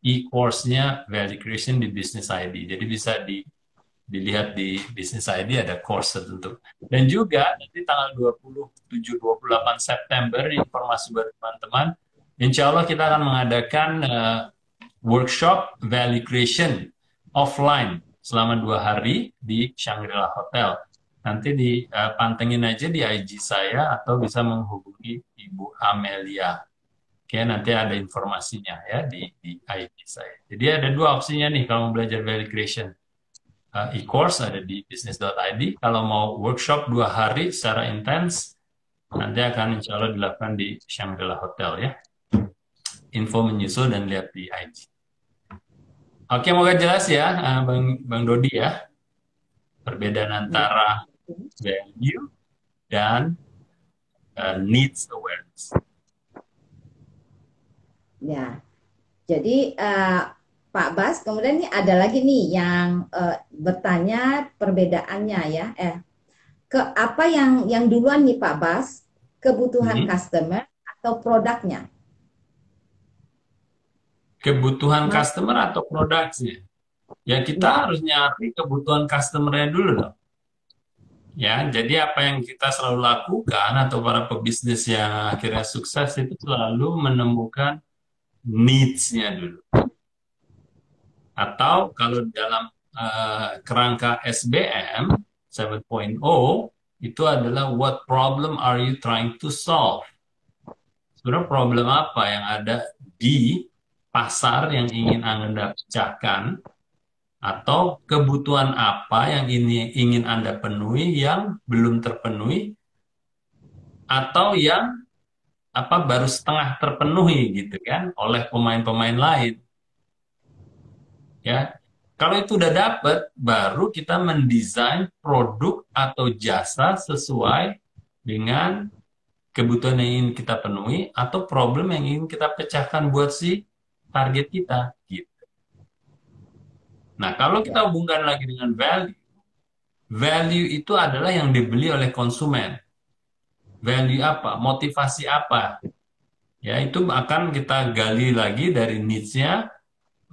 B: e-course-nya Value Creation di Business ID. Jadi bisa dilihat di Business ID ada course tertentu. Dan juga nanti tanggal 27-28 September, informasi buat teman-teman, insya Allah kita akan mengadakan workshop Value Creation offline selama 2 hari di Shangri-La Hotel. nanti pantengin aja di IG saya atau bisa menghubungi Ibu Amelia. Oke, nanti ada informasinya ya di IG saya. Jadi ada dua opsinya nih kalau mau belajar value creation. E-course ada di business.id. Kalau mau workshop 2 hari secara intens, nanti akan insya Allah dilakukan di Shangri-La Hotel ya. Info menyusul dan lihat di IG. Oke, moga jelas ya, Bang Dodi ya, perbedaan antara value dan needs awareness.
A: Ya, jadi Pak Bas, kemudian ini ada lagi nih yang bertanya perbedaannya ya. Apa yang duluan nih Pak Bas, kebutuhan customer atau produknya?
B: Kebutuhan customer atau produk sih? Ya kita harus nyari kebutuhan customer-nya dulu dong. Ya, jadi apa yang kita selalu lakukan atau para pebisnis yang akhirnya sukses itu selalu menemukan needs-nya dulu. Atau kalau dalam kerangka SBM 7.0 itu adalah what problem are you trying to solve? Sebenarnya problem apa yang ada di pasar yang ingin Anda pecahkan, atau kebutuhan apa yang ingin Anda penuhi yang belum terpenuhi, atau yang baru setengah terpenuhi gitu kan oleh pemain-pemain lain. Ya, kalau itu udah dapet, baru kita mendesain produk atau jasa sesuai dengan kebutuhan yang ingin kita penuhi atau problem yang ingin kita pecahkan buat si target kita gitu. Nah, kalau kita hubungkan lagi dengan value itu adalah yang dibeli oleh konsumen. Value apa? Motivasi apa? Ya, itu akan kita gali lagi dari needs-nya,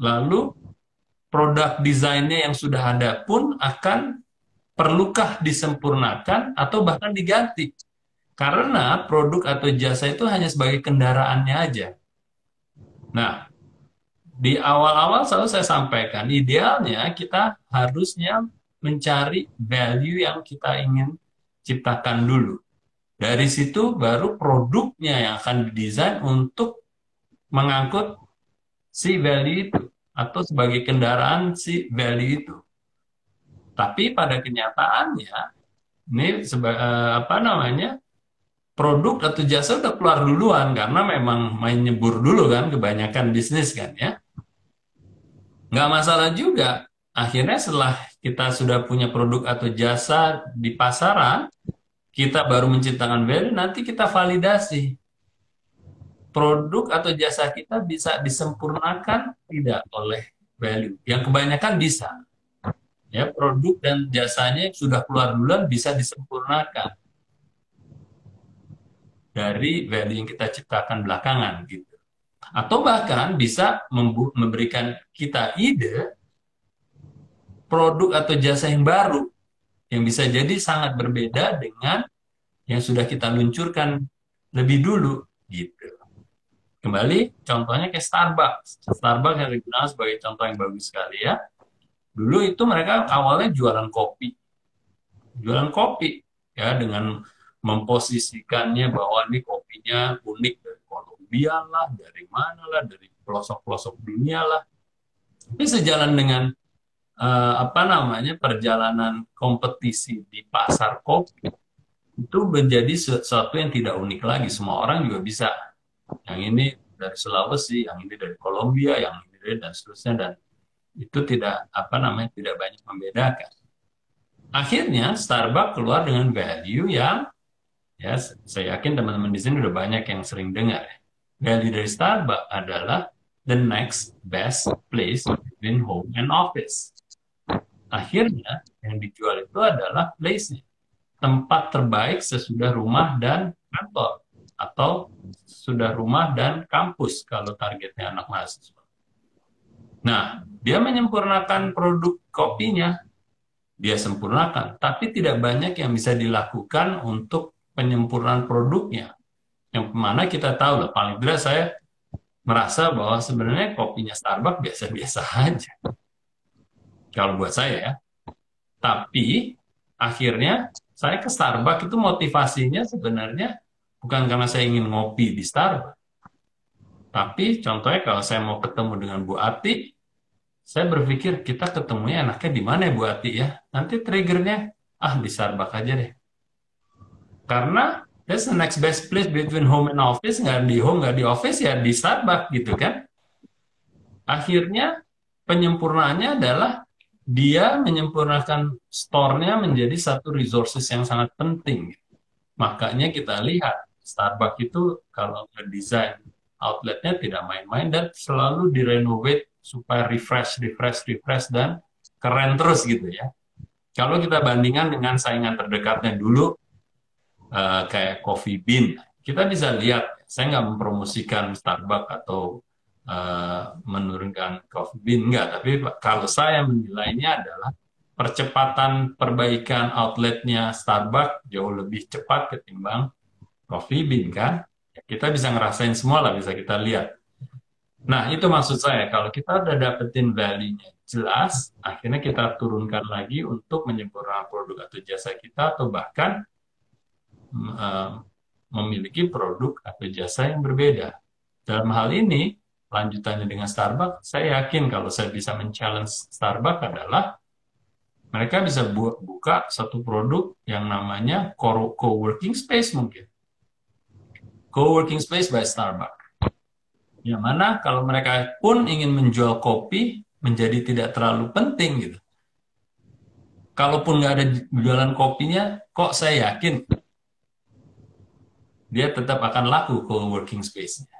B: lalu produk desainnya yang sudah ada pun akan perlukah disempurnakan atau bahkan diganti. Karena produk atau jasa itu hanya sebagai kendaraannya aja. Nah, di awal-awal selalu saya sampaikan, idealnya kita harusnya mencari value yang kita ingin ciptakan dulu. Dari situ baru produknya yang akan didesain untuk mengangkut si value itu atau sebagai kendaraan si value itu. Tapi pada kenyataannya, ini produk atau jasa udah keluar duluan karena memang main nyebur dulu kan kebanyakan bisnis kan ya. Nggak masalah juga. Akhirnya setelah kita sudah punya produk atau jasa di pasaran, kita baru menciptakan value, nanti kita validasi. Produk atau jasa kita bisa disempurnakan tidak oleh value. Yang kebanyakan bisa. Ya, produk dan jasanya sudah keluar duluan bisa disempurnakan dari value yang kita ciptakan belakangan gitu. Atau bahkan bisa memberikan kita ide produk atau jasa yang baru yang bisa jadi sangat berbeda dengan yang sudah kita luncurkan lebih dulu gitu. Kembali contohnya kayak Starbucks. Starbucks yang dikenal sebagai contoh yang bagus sekali ya. Dulu itu mereka awalnya jualan kopi. Jualan kopi ya dengan memposisikannya bahwa ini kopinya unik dari Kolombia lah, dari mana lah, dari pelosok-pelosok dunia lah. Tapi sejalan dengan perjalanan kompetisi di pasar kopi itu menjadi sesuatu yang tidak unik lagi. Semua orang juga bisa. Yang ini dari Sulawesi, yang ini dari Kolombia, yang ini dari dan seterusnya, dan itu tidak tidak banyak membedakan. Akhirnya Starbucks keluar dengan value yang ya saya yakin teman-teman di sini udah banyak yang sering dengar. Value dari Starbucks adalah the next best place between home and office. Akhirnya yang dijual itu adalah place-nya, tempat terbaik sesudah rumah dan kantor, atau sudah rumah dan kampus kalau targetnya anak mahasiswa. Nah, dia menyempurnakan produk kopinya, dia sempurnakan, tapi tidak banyak yang bisa dilakukan untuk penyempurnaan produknya. Yang mana kita tahu lah, paling tidak saya merasa bahwa sebenarnya kopinya Starbucks biasa-biasa aja. Kalau buat saya ya. Tapi Akhirnya saya ke Starbucks itu motivasinya sebenarnya bukan karena saya ingin ngopi di Starbucks. Tapi contohnya kalau saya mau ketemu dengan Bu Ati, saya berpikir kita ketemunya enaknya di mana ya Bu Ati ya? Nanti triggernya, di Starbucks aja deh. Karena that's the next best place between home and office, nggak di home, nggak di office, ya di Starbucks gitu kan. Akhirnya penyempurnaannya adalah dia menyempurnakan store-nya menjadi satu resources yang sangat penting. Makanya kita lihat Starbucks itu kalau ngedesain outletnya tidak main-main dan selalu direnovate supaya refresh, refresh, refresh dan keren terus gitu ya. Kalau kita bandingkan dengan saingan terdekatnya dulu kayak Coffee Bean, kita bisa lihat. Saya nggak mempromosikan Starbucks atau menurunkan Coffee Bean, enggak. Tapi kalau saya menilainya adalah percepatan perbaikan outletnya Starbucks jauh lebih cepat ketimbang Coffee Bean kan. Ya, kita bisa ngerasain semua lah, bisa kita lihat. Nah, itu maksud saya. Kalau kita udah dapetin value-nya jelas, akhirnya kita turunkan lagi untuk menyempurnakan produk atau jasa kita, atau bahkan memiliki produk atau jasa yang berbeda. Dalam hal ini, lanjutannya dengan Starbucks, saya yakin kalau saya bisa men-challenge Starbucks adalah mereka bisa buka satu produk yang namanya co-working space mungkin. Co-working space by Starbucks. Yang mana kalau mereka pun ingin menjual kopi menjadi tidak terlalu penting gitu. Kalaupun nggak ada jualan kopinya, kok saya yakin dia tetap akan laku co-working space-nya.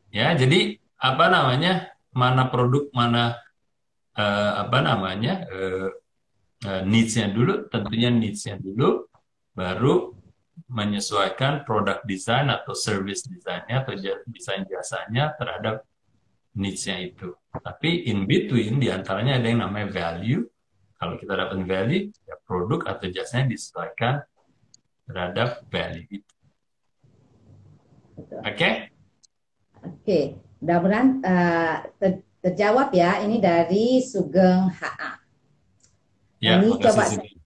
B: Ya, jadi apa namanya, mana produk, mana needs-nya dulu, tentunya needs-nya dulu, baru menyesuaikan produk desain atau service desainnya atau desain jasanya terhadap needs-nya itu. Tapi in between, diantaranya ada yang namanya value. Kalau kita dapat value, ya produk atau jasanya disesuaikan terhadap value itu. Oke?
A: Oke, mudah-mudahan terjawab ya. Ini dari Sugeng HA.
B: Ya,
A: ini coba
B: Sugeng.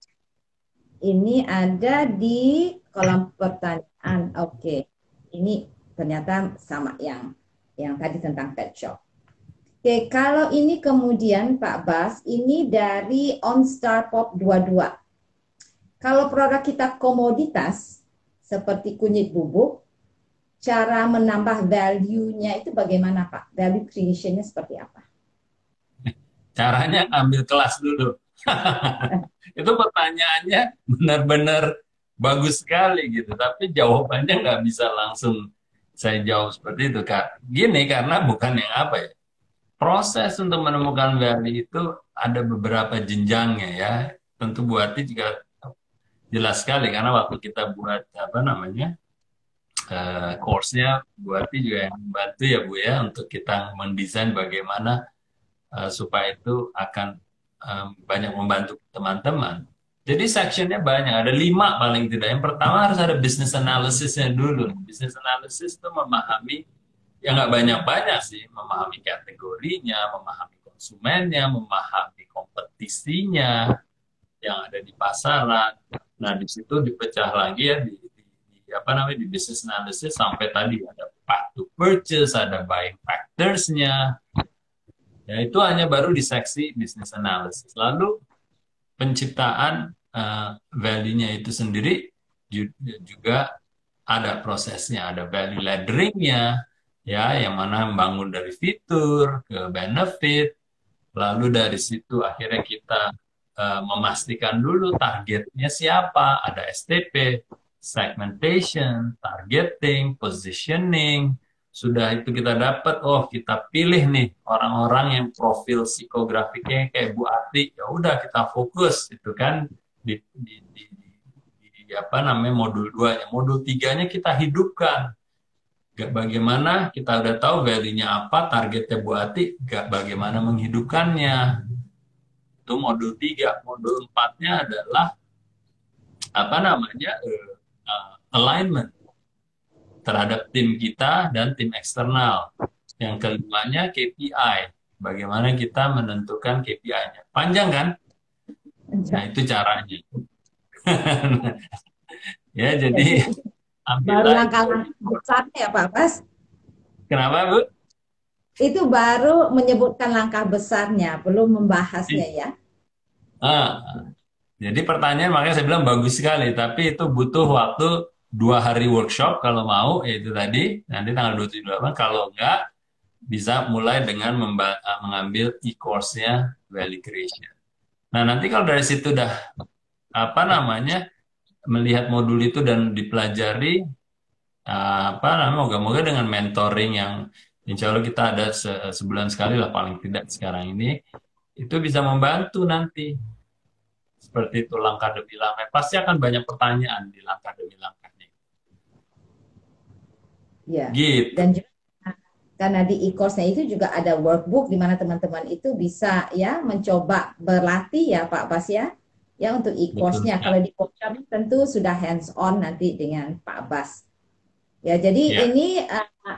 A: Ini ada di kolom pertanyaan. Oke, ini ternyata sama yang tadi tentang pet shop. Oke, kalau ini kemudian Pak Bas, ini dari OnStar Pop 22. Kalau produk kita komoditas seperti kunyit bubuk, cara menambah value-nya itu bagaimana Pak? Value creation-nya seperti apa?
B: Caranya ambil kelas dulu. Itu pertanyaannya benar-benar bagus sekali gitu, tapi jawabannya nggak bisa langsung saya jawab seperti itu, Kak. Gini, karena bukan yang apa ya, proses untuk menemukan value itu ada beberapa jenjangnya ya. Tentu Bu Ati juga jelas sekali karena waktu kita buat course-nya, Bu Ati juga yang membantu ya Bu ya, untuk kita mendesain bagaimana supaya itu akan banyak membantu teman-teman. Jadi sectionnya banyak, ada 5 paling tidak. Yang pertama harus ada business analysis-nya dulu. Business analysis itu memahami, ya nggak banyak-banyak sih, memahami kategorinya, memahami konsumennya, memahami kompetisinya yang ada di pasaran. Nah, di situ dipecah lagi ya di business analysis sampai tadi ada path to purchase, ada buying factors-nya. Ya, itu hanya baru di seksi business analysis. Lalu penciptaan value-nya itu sendiri juga ada prosesnya, ada value laddering-nya, ya, yang mana membangun dari fitur ke benefit. Lalu dari situ akhirnya kita memastikan dulu targetnya siapa, ada STP, segmentation, targeting, positioning. Sudah itu kita dapat, kita pilih nih orang-orang yang profil psikografiknya kayak Bu Ati, ya udah kita fokus itu kan di modul 2-nya. Modul 3-nya kita hidupkan. Bagaimana kita udah tahu value-nya apa, targetnya Bu Ati, bagaimana menghidupkannya. Itu modul 3. Modul 4-nya adalah alignment terhadap tim kita dan tim eksternal. Yang kelimanya KPI. Bagaimana kita menentukan KPI-nya. Panjang kan? Nah, itu caranya. Ya, jadi
A: Jadi itu baru
B: ambillah
A: langkah-langkah besarnya ya Pak Bas.
B: kenapa, Bu?
A: Itu baru menyebutkan langkah besarnya, belum membahasnya ya.
B: Ah, jadi pertanyaan makanya saya bilang bagus sekali, tapi itu butuh waktu 2 hari workshop kalau mau, yaitu tadi nanti tanggal 27 kalau enggak bisa mulai dengan mengambil e-course-nya value creation. Nah, nanti kalau dari situ udah apa namanya melihat modul itu dan dipelajari apa namanya moga-moga dengan mentoring yang insya Allah kita ada sebulan sekali lah paling tidak sekarang ini itu bisa membantu nanti seperti itu langkah demi langkah pasti akan banyak pertanyaan di langkah demi langkahnya
A: Ya.
B: gitu.
A: Dan juga karena di e-course-nya itu juga ada workbook di mana teman-teman itu bisa ya mencoba berlatih ya Pak Bas ya. Ya untuk
B: Betul
A: e-course-nya. Kalau
B: sekali.
A: di workshop tentu sudah hands on nanti dengan Pak Bas. Ya, jadi
B: Ya,
A: ini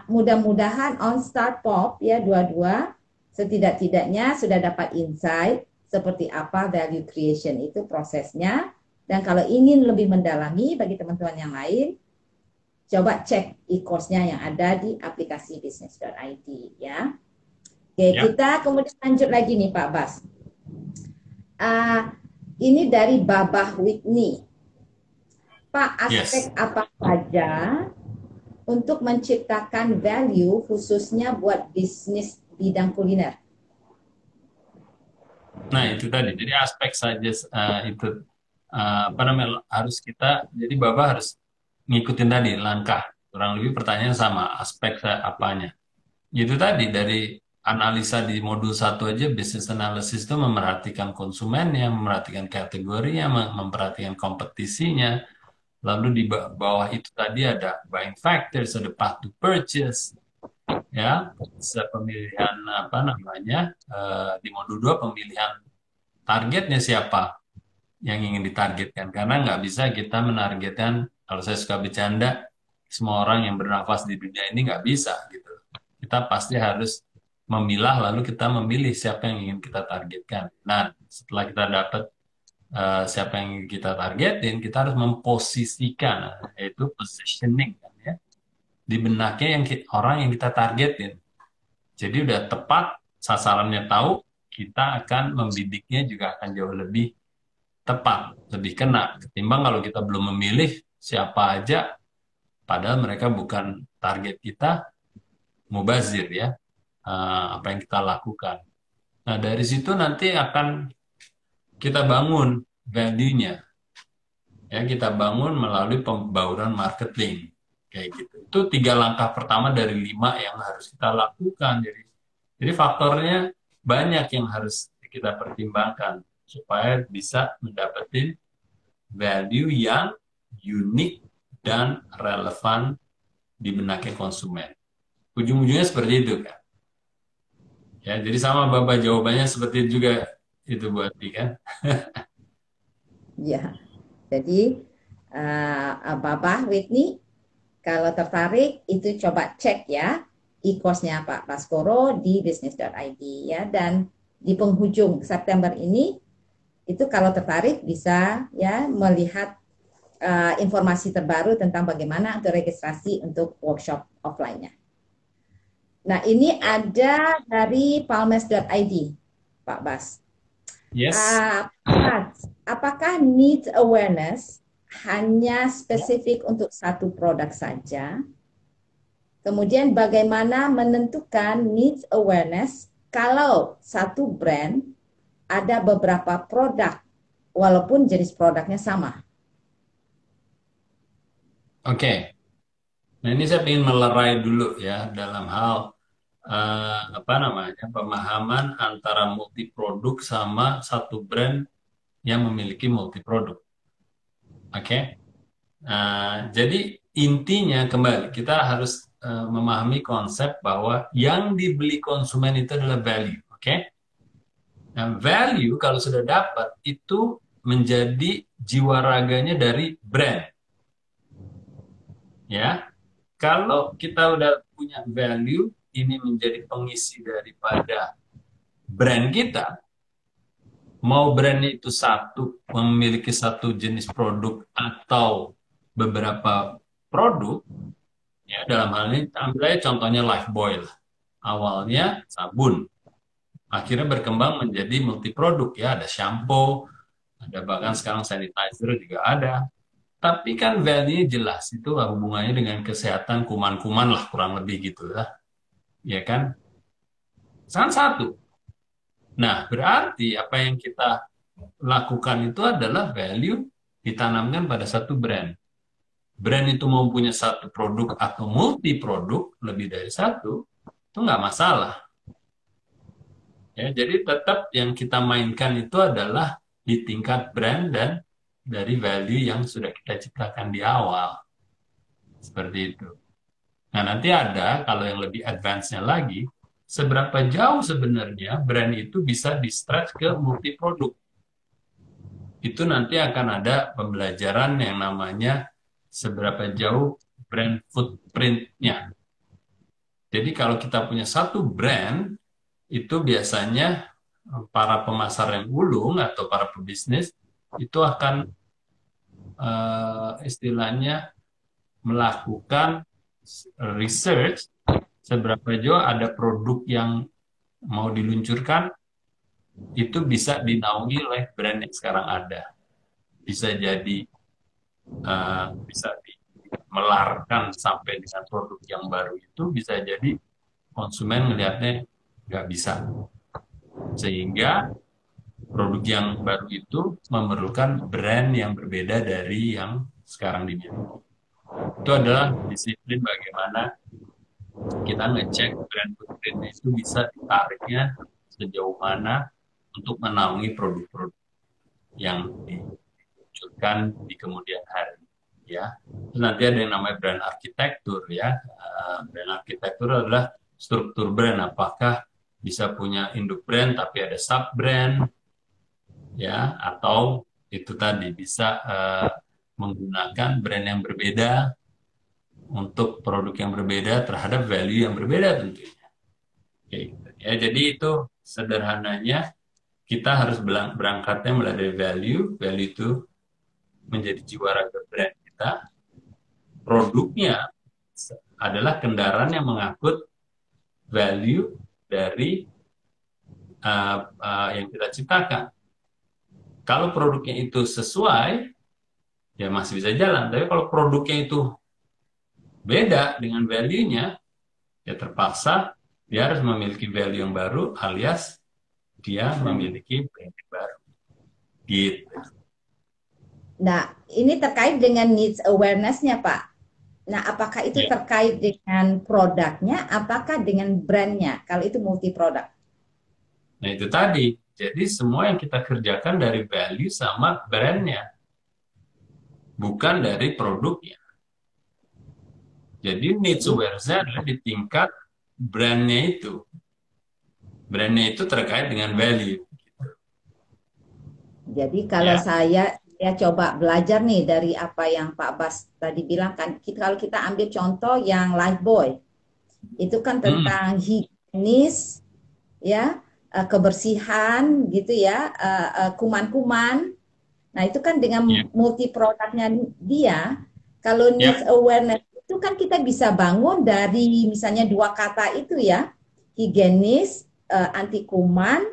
A: mudah-mudahan on start pop ya dua-dua setidak-tidaknya sudah dapat insight seperti apa value creation itu prosesnya. Dan kalau ingin lebih mendalami bagi teman-teman yang lain, coba cek e-course-nya yang ada di aplikasi business.id ya. Oke,
B: ya,
A: kita kemudian lanjut lagi nih Pak Bas. Uh, ini dari Babah Whitney. Pak, aspek
B: yes.
A: apa saja untuk menciptakan value khususnya buat bisnis bidang kuliner?
B: Nah itu tadi jadi aspek saja itu apa namanya harus kita jadi Bapak harus ngikutin tadi langkah kurang lebih pertanyaan sama aspek apanya. Itu tadi dari analisa di modul satu aja business analysis itu memerhatikan konsumennya, memerhatikan kategorinya, memperhatikan kompetisinya. Lalu di bawah itu tadi ada buying factors, ada path to purchase, ya, pemilihan apa namanya di modul 2 pemilihan targetnya siapa yang ingin ditargetkan. Karena nggak bisa kita menargetkan, kalau saya suka bercanda, semua orang yang bernafas di dunia ini nggak bisa gitu. Kita pasti harus memilah lalu kita memilih siapa yang ingin kita targetkan. Nah, setelah kita dapat siapa yang ingin kita targetin, kita harus memposisikan, yaitu positioning kan ya, di benaknya yang orang yang kita targetin. Jadi udah tepat sasarannya tahu, kita akan membidiknya juga akan jauh lebih tepat, lebih kena ketimbang kalau kita belum memilih siapa aja, padahal mereka bukan target kita, mubazir ya, apa yang kita lakukan. Nah, dari situ nanti akan kita bangun value-nya, ya kita bangun melalui pembauran marketing, kayak gitu. Itu 3 langkah pertama dari 5 yang harus kita lakukan. Jadi faktornya banyak yang harus kita pertimbangkan supaya bisa mendapatkan value yang unik dan relevan di benaknya konsumen. Ujung-ujungnya seperti itu kan. Ya, jadi sama Bapak jawabannya seperti itu juga itu buat kan.
A: Ya, jadi Babah Whitney kalau tertarik itu coba cek ya e-course-nya Pak Baskoro di business.id ya dan di penghujung September ini itu kalau tertarik bisa ya melihat informasi terbaru tentang bagaimana untuk registrasi untuk workshop offline-nya. Nah, ini
B: Ya.
A: ada dari palmes.id, Pak Bas.
B: Yes.
A: Apakah need awareness hanya spesifik untuk satu produk saja? Kemudian bagaimana menentukan needs awareness kalau satu brand ada beberapa produk walaupun jenis produknya sama?
B: Oke. Nah, ini saya ingin melerai dulu ya dalam hal apa namanya pemahaman antara multi produk sama satu brand yang memiliki multi produk. Oke. Jadi intinya kembali kita harus memahami konsep bahwa yang dibeli konsumen itu adalah value. Oke. Nah, value kalau sudah dapat itu menjadi jiwa raganya dari brand. Ya, kalau kita udah punya value, ini menjadi pengisi daripada brand kita, mau brandnya itu satu, memiliki satu jenis produk atau beberapa produk, ya dalam hal ini ambil aja contohnya Lifebuoy lah. Awalnya sabun, akhirnya berkembang menjadi multiproduk ya, ada shampoo, ada bahkan sekarang sanitizer juga ada. Tapi kan value jelas itu hubungannya dengan kesehatan kuman-kuman lah kurang lebih gitu lah, ya kan? Sangat satu. Nah, berarti apa yang kita lakukan itu adalah value ditanamkan pada satu brand. Brand itu mau punya satu produk atau multi produk lebih dari satu, itu nggak masalah. Ya, jadi tetap yang kita mainkan itu adalah di tingkat brand dan dari value yang sudah kita ciptakan di awal. Seperti itu. Nah, nanti ada, kalau yang lebih advance-nya lagi, seberapa jauh sebenarnya brand itu bisa di-stretch ke multi produk. Itu nanti akan ada pembelajaran yang namanya seberapa jauh brand footprint-nya. Jadi kalau kita punya satu brand, itu biasanya para pemasar yang ulung atau para pebisnis itu akan istilahnya melakukan research seberapa jauh ada produk yang mau diluncurkan itu bisa dinaungi oleh brand yang sekarang ada. Bisa jadi bisa melarkan sampai dengan produk yang baru itu bisa jadi konsumen melihatnya nggak bisa. Sehingga produk yang baru itu memerlukan brand yang berbeda dari yang sekarang dimiliki. Itu adalah disiplin bagaimana kita ngecek brand footprint itu bisa ditariknya sejauh mana untuk menaungi produk-produk yang diluncurkan di kemudian hari. Ya, terus nanti ada yang namanya brand arsitektur ya. Brand arsitektur adalah struktur brand. Apakah bisa punya induk brand tapi ada sub brand, ya, atau itu tadi bisa menggunakan brand yang berbeda untuk produk yang berbeda terhadap value yang berbeda tentunya. Oke, gitu. Ya, jadi itu sederhananya kita harus berangkatnya mulai dari value itu menjadi jiwa raga brand kita. Produknya adalah kendaraan yang mengangkut value dari yang kita ciptakan. Kalau produknya itu sesuai, ya masih bisa jalan. Tapi kalau produknya itu beda dengan value-nya, ya terpaksa dia harus memiliki value yang baru, alias dia memiliki brand yang baru. Gitu.
A: Nah, ini terkait dengan needs awareness-nya, Pak. Nah, apakah itu terkait dengan produknya, apakah dengan brandnya, kalau itu multi produk?
B: Nah, itu tadi. Jadi semua yang kita kerjakan dari value sama brandnya, bukan dari produknya. Jadi needs awareness-nya adalah di tingkat brandnya itu. Brandnya itu terkait dengan value.
A: Jadi kalau saya coba belajar nih dari apa yang Pak Bas tadi bilang kan, kalau kita ambil contoh yang Lifebuoy, itu kan tentang higienis, ya, kebersihan gitu ya, kuman-kuman. Nah itu kan dengan multi produknya dia, kalau needs awareness itu kan kita bisa bangun dari misalnya dua kata itu ya, higienis, anti kuman,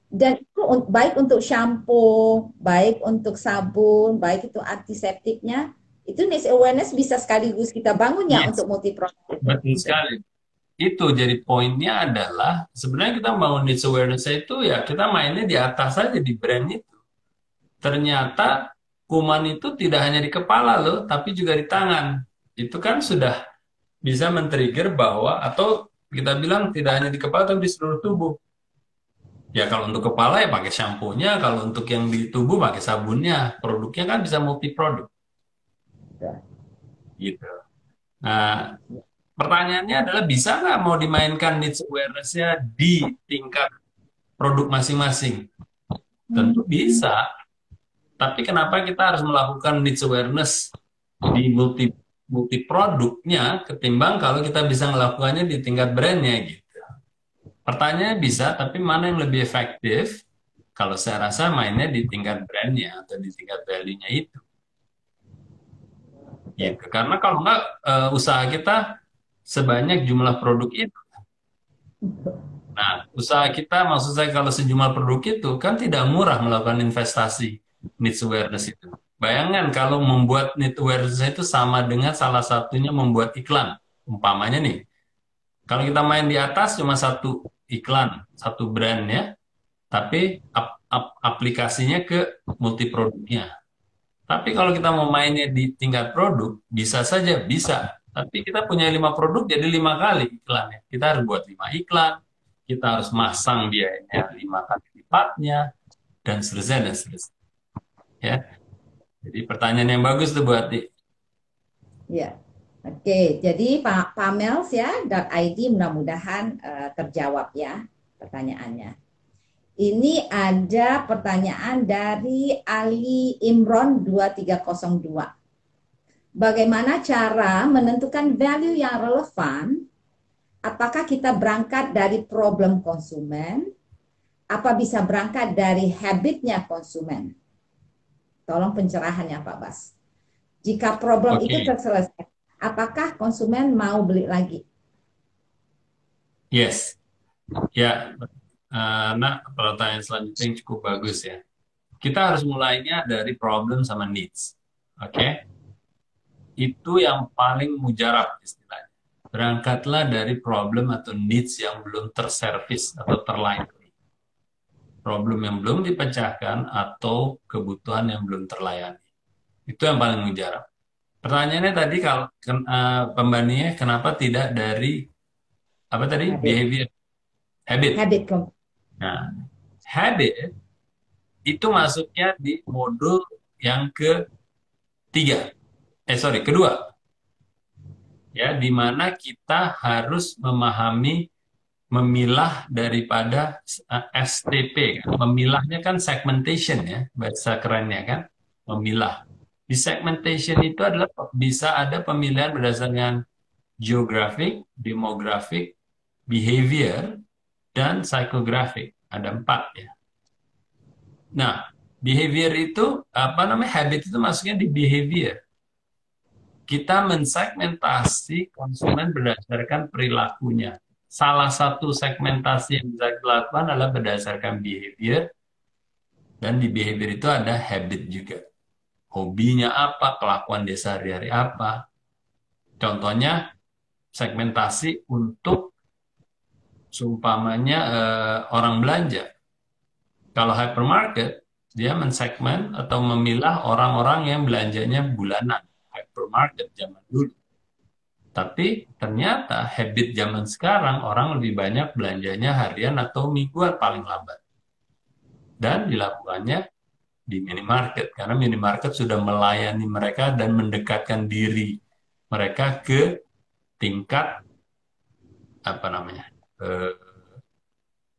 A: dan itu baik untuk shampoo, baik untuk sabun, baik itu antiseptiknya, itu needs awareness bisa sekaligus kita bangun ya untuk multi produk.
B: Betul sekali. Itu jadi poinnya adalah sebenarnya kita mau needs awareness itu ya kita mainnya di atas saja di brand itu. Ternyata kuman itu tidak hanya di kepala loh, tapi juga di tangan. Itu kan sudah bisa men-trigger bahwa, atau kita bilang tidak hanya di kepala tapi di seluruh tubuh. Ya kalau untuk kepala ya pakai shampoo-nya, kalau untuk yang di tubuh pakai sabunnya. Produknya kan bisa multi produk. Gitu. Nah, pertanyaannya adalah bisa nggak mau dimainkan needs awareness-nya di tingkat produk masing-masing? Tentu bisa. Tapi kenapa kita harus melakukan needs awareness di multi produknya ketimbang kalau kita bisa melakukannya di tingkat brandnya gitu. Pertanyaannya bisa, tapi mana yang lebih efektif Kalau saya rasa mainnya di tingkat brandnya atau di tingkat value-nya itu,
A: Oke.
B: gitu. Karena kalau nggak usaha kita sebanyak jumlah produk itu. Nah, usaha kita, maksud saya kalau sejumlah produk itu kan tidak murah melakukan investasi needs awareness itu. Bayangkan kalau membuat need awareness itu sama dengan salah satunya membuat iklan. Umpamanya nih, kalau kita main di atas cuma satu iklan, satu brand ya, tapi aplikasinya ke multi produknya. Tapi kalau kita mau mainnya di tingkat produk, bisa saja bisa. Tapi kita punya 5 produk, jadi 5 kali iklannya. Kita harus buat 5 iklan, kita harus masang biayanya 5 kali lipatnya, dan seterusnya, dan seterusnya. Ya, jadi pertanyaan yang bagus tuh buat di.
A: Ya. Oke, jadi Pak Pamels ya, .id mudah-mudahan terjawab ya pertanyaannya. Ini ada pertanyaan dari Ali Imron 2302. Bagaimana cara menentukan value yang relevan? Apakah kita berangkat dari problem konsumen? Apa bisa berangkat dari habitnya konsumen? Tolong pencerahannya Pak Bas. Jika problem itu
B: Oke,
A: terselesaikan, apakah konsumen mau beli lagi?
B: yes. Ya, nah pertanyaan selanjutnya yang cukup bagus ya. Kita harus mulainya dari problem sama needs. Oke, itu yang paling mujarab istilahnya. Berangkatlah dari problem atau needs yang belum terservis atau terlayani. Problem yang belum dipecahkan atau kebutuhan yang belum terlayani. Itu yang paling mujarab. Pertanyaannya tadi kalau pembandingnya kenapa tidak dari apa tadi
A: Habit.
B: behavior habit.
A: Habit.
B: Nah, habit itu masuknya di modul yang ketiga. Sorry, kedua. Ya, di mana kita harus memahami memilah daripada STP kan. Memilahnya kan segmentation ya, bahasa kerennya kan, memilah. Di segmentation itu adalah bisa ada pemilihan berdasarkan geographic, demographic, behavior, dan psychographic. Ada 4 ya. Nah, behavior itu apa namanya, habit itu masuknya di behavior. Kita mensegmentasi konsumen berdasarkan perilakunya. Salah satu segmentasi yang bisa dilakukan adalah berdasarkan behavior, dan di behavior itu ada habit juga. Hobinya apa, kelakuan dia sehari-hari apa. Contohnya segmentasi untuk seumpamanya orang belanja. Kalau hypermarket, dia mensegmen atau memilah orang-orang yang belanjanya bulanan. Hypermarket zaman dulu. Tapi ternyata habit zaman sekarang orang lebih banyak belanjanya harian atau mingguan paling lambat. Dan dilakukannya di minimarket. Karena minimarket sudah melayani mereka dan mendekatkan diri mereka ke tingkat apa namanya,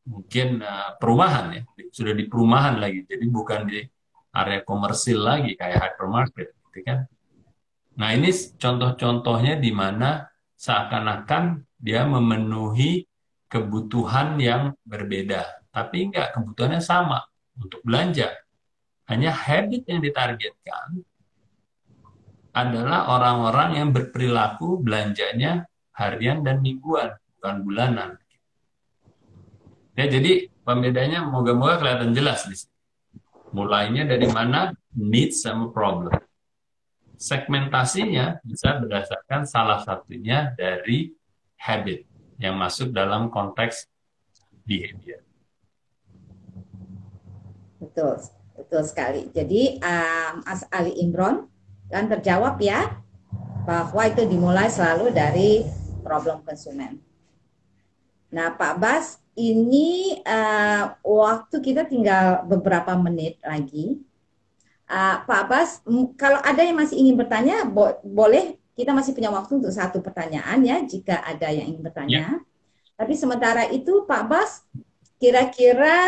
B: mungkin perumahan ya. Sudah di perumahan lagi. Jadi bukan di area komersil lagi kayak hypermarket. Gitu kan. Nah, ini contoh-contohnya di mana seakan-akan dia memenuhi kebutuhan yang berbeda, tapi enggak, kebutuhannya sama untuk belanja. Hanya habit yang ditargetkan adalah orang-orang yang berperilaku belanjanya harian dan mingguan, bukan bulanan. Ya, jadi pembedanya moga-moga kelihatan jelas di sini. Mulainya dari mana? Needs sama problem. Segmentasinya bisa berdasarkan salah satunya dari habit yang masuk dalam konteks behavior.
A: Betul, betul sekali. Jadi Mas Ali Imron kan terjawab ya bahwa itu dimulai selalu dari problem konsumen. Nah, Pak Bas, ini waktu kita tinggal beberapa menit lagi. Pak Bas, kalau ada yang masih ingin bertanya, boleh, kita masih punya waktu untuk satu pertanyaan ya, jika ada yang ingin bertanya.
B: Ya,
A: Tapi sementara itu, Pak Bas, kira-kira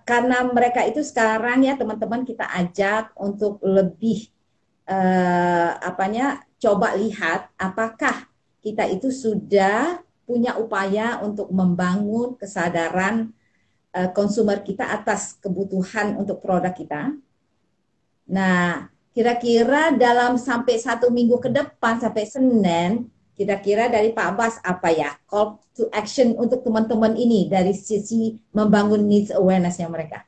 A: karena mereka itu sekarang ya teman-teman kita ajak untuk lebih coba lihat apakah kita itu sudah punya upaya untuk membangun kesadaran
C: konsumer kita atas kebutuhan untuk produk kita. Nah, kira-kira dalam sampai 1 minggu ke depan, sampai Senin, kira-kira dari Pak Bas apa ya call to action untuk teman-teman ini dari sisi membangun needs awareness-nya mereka?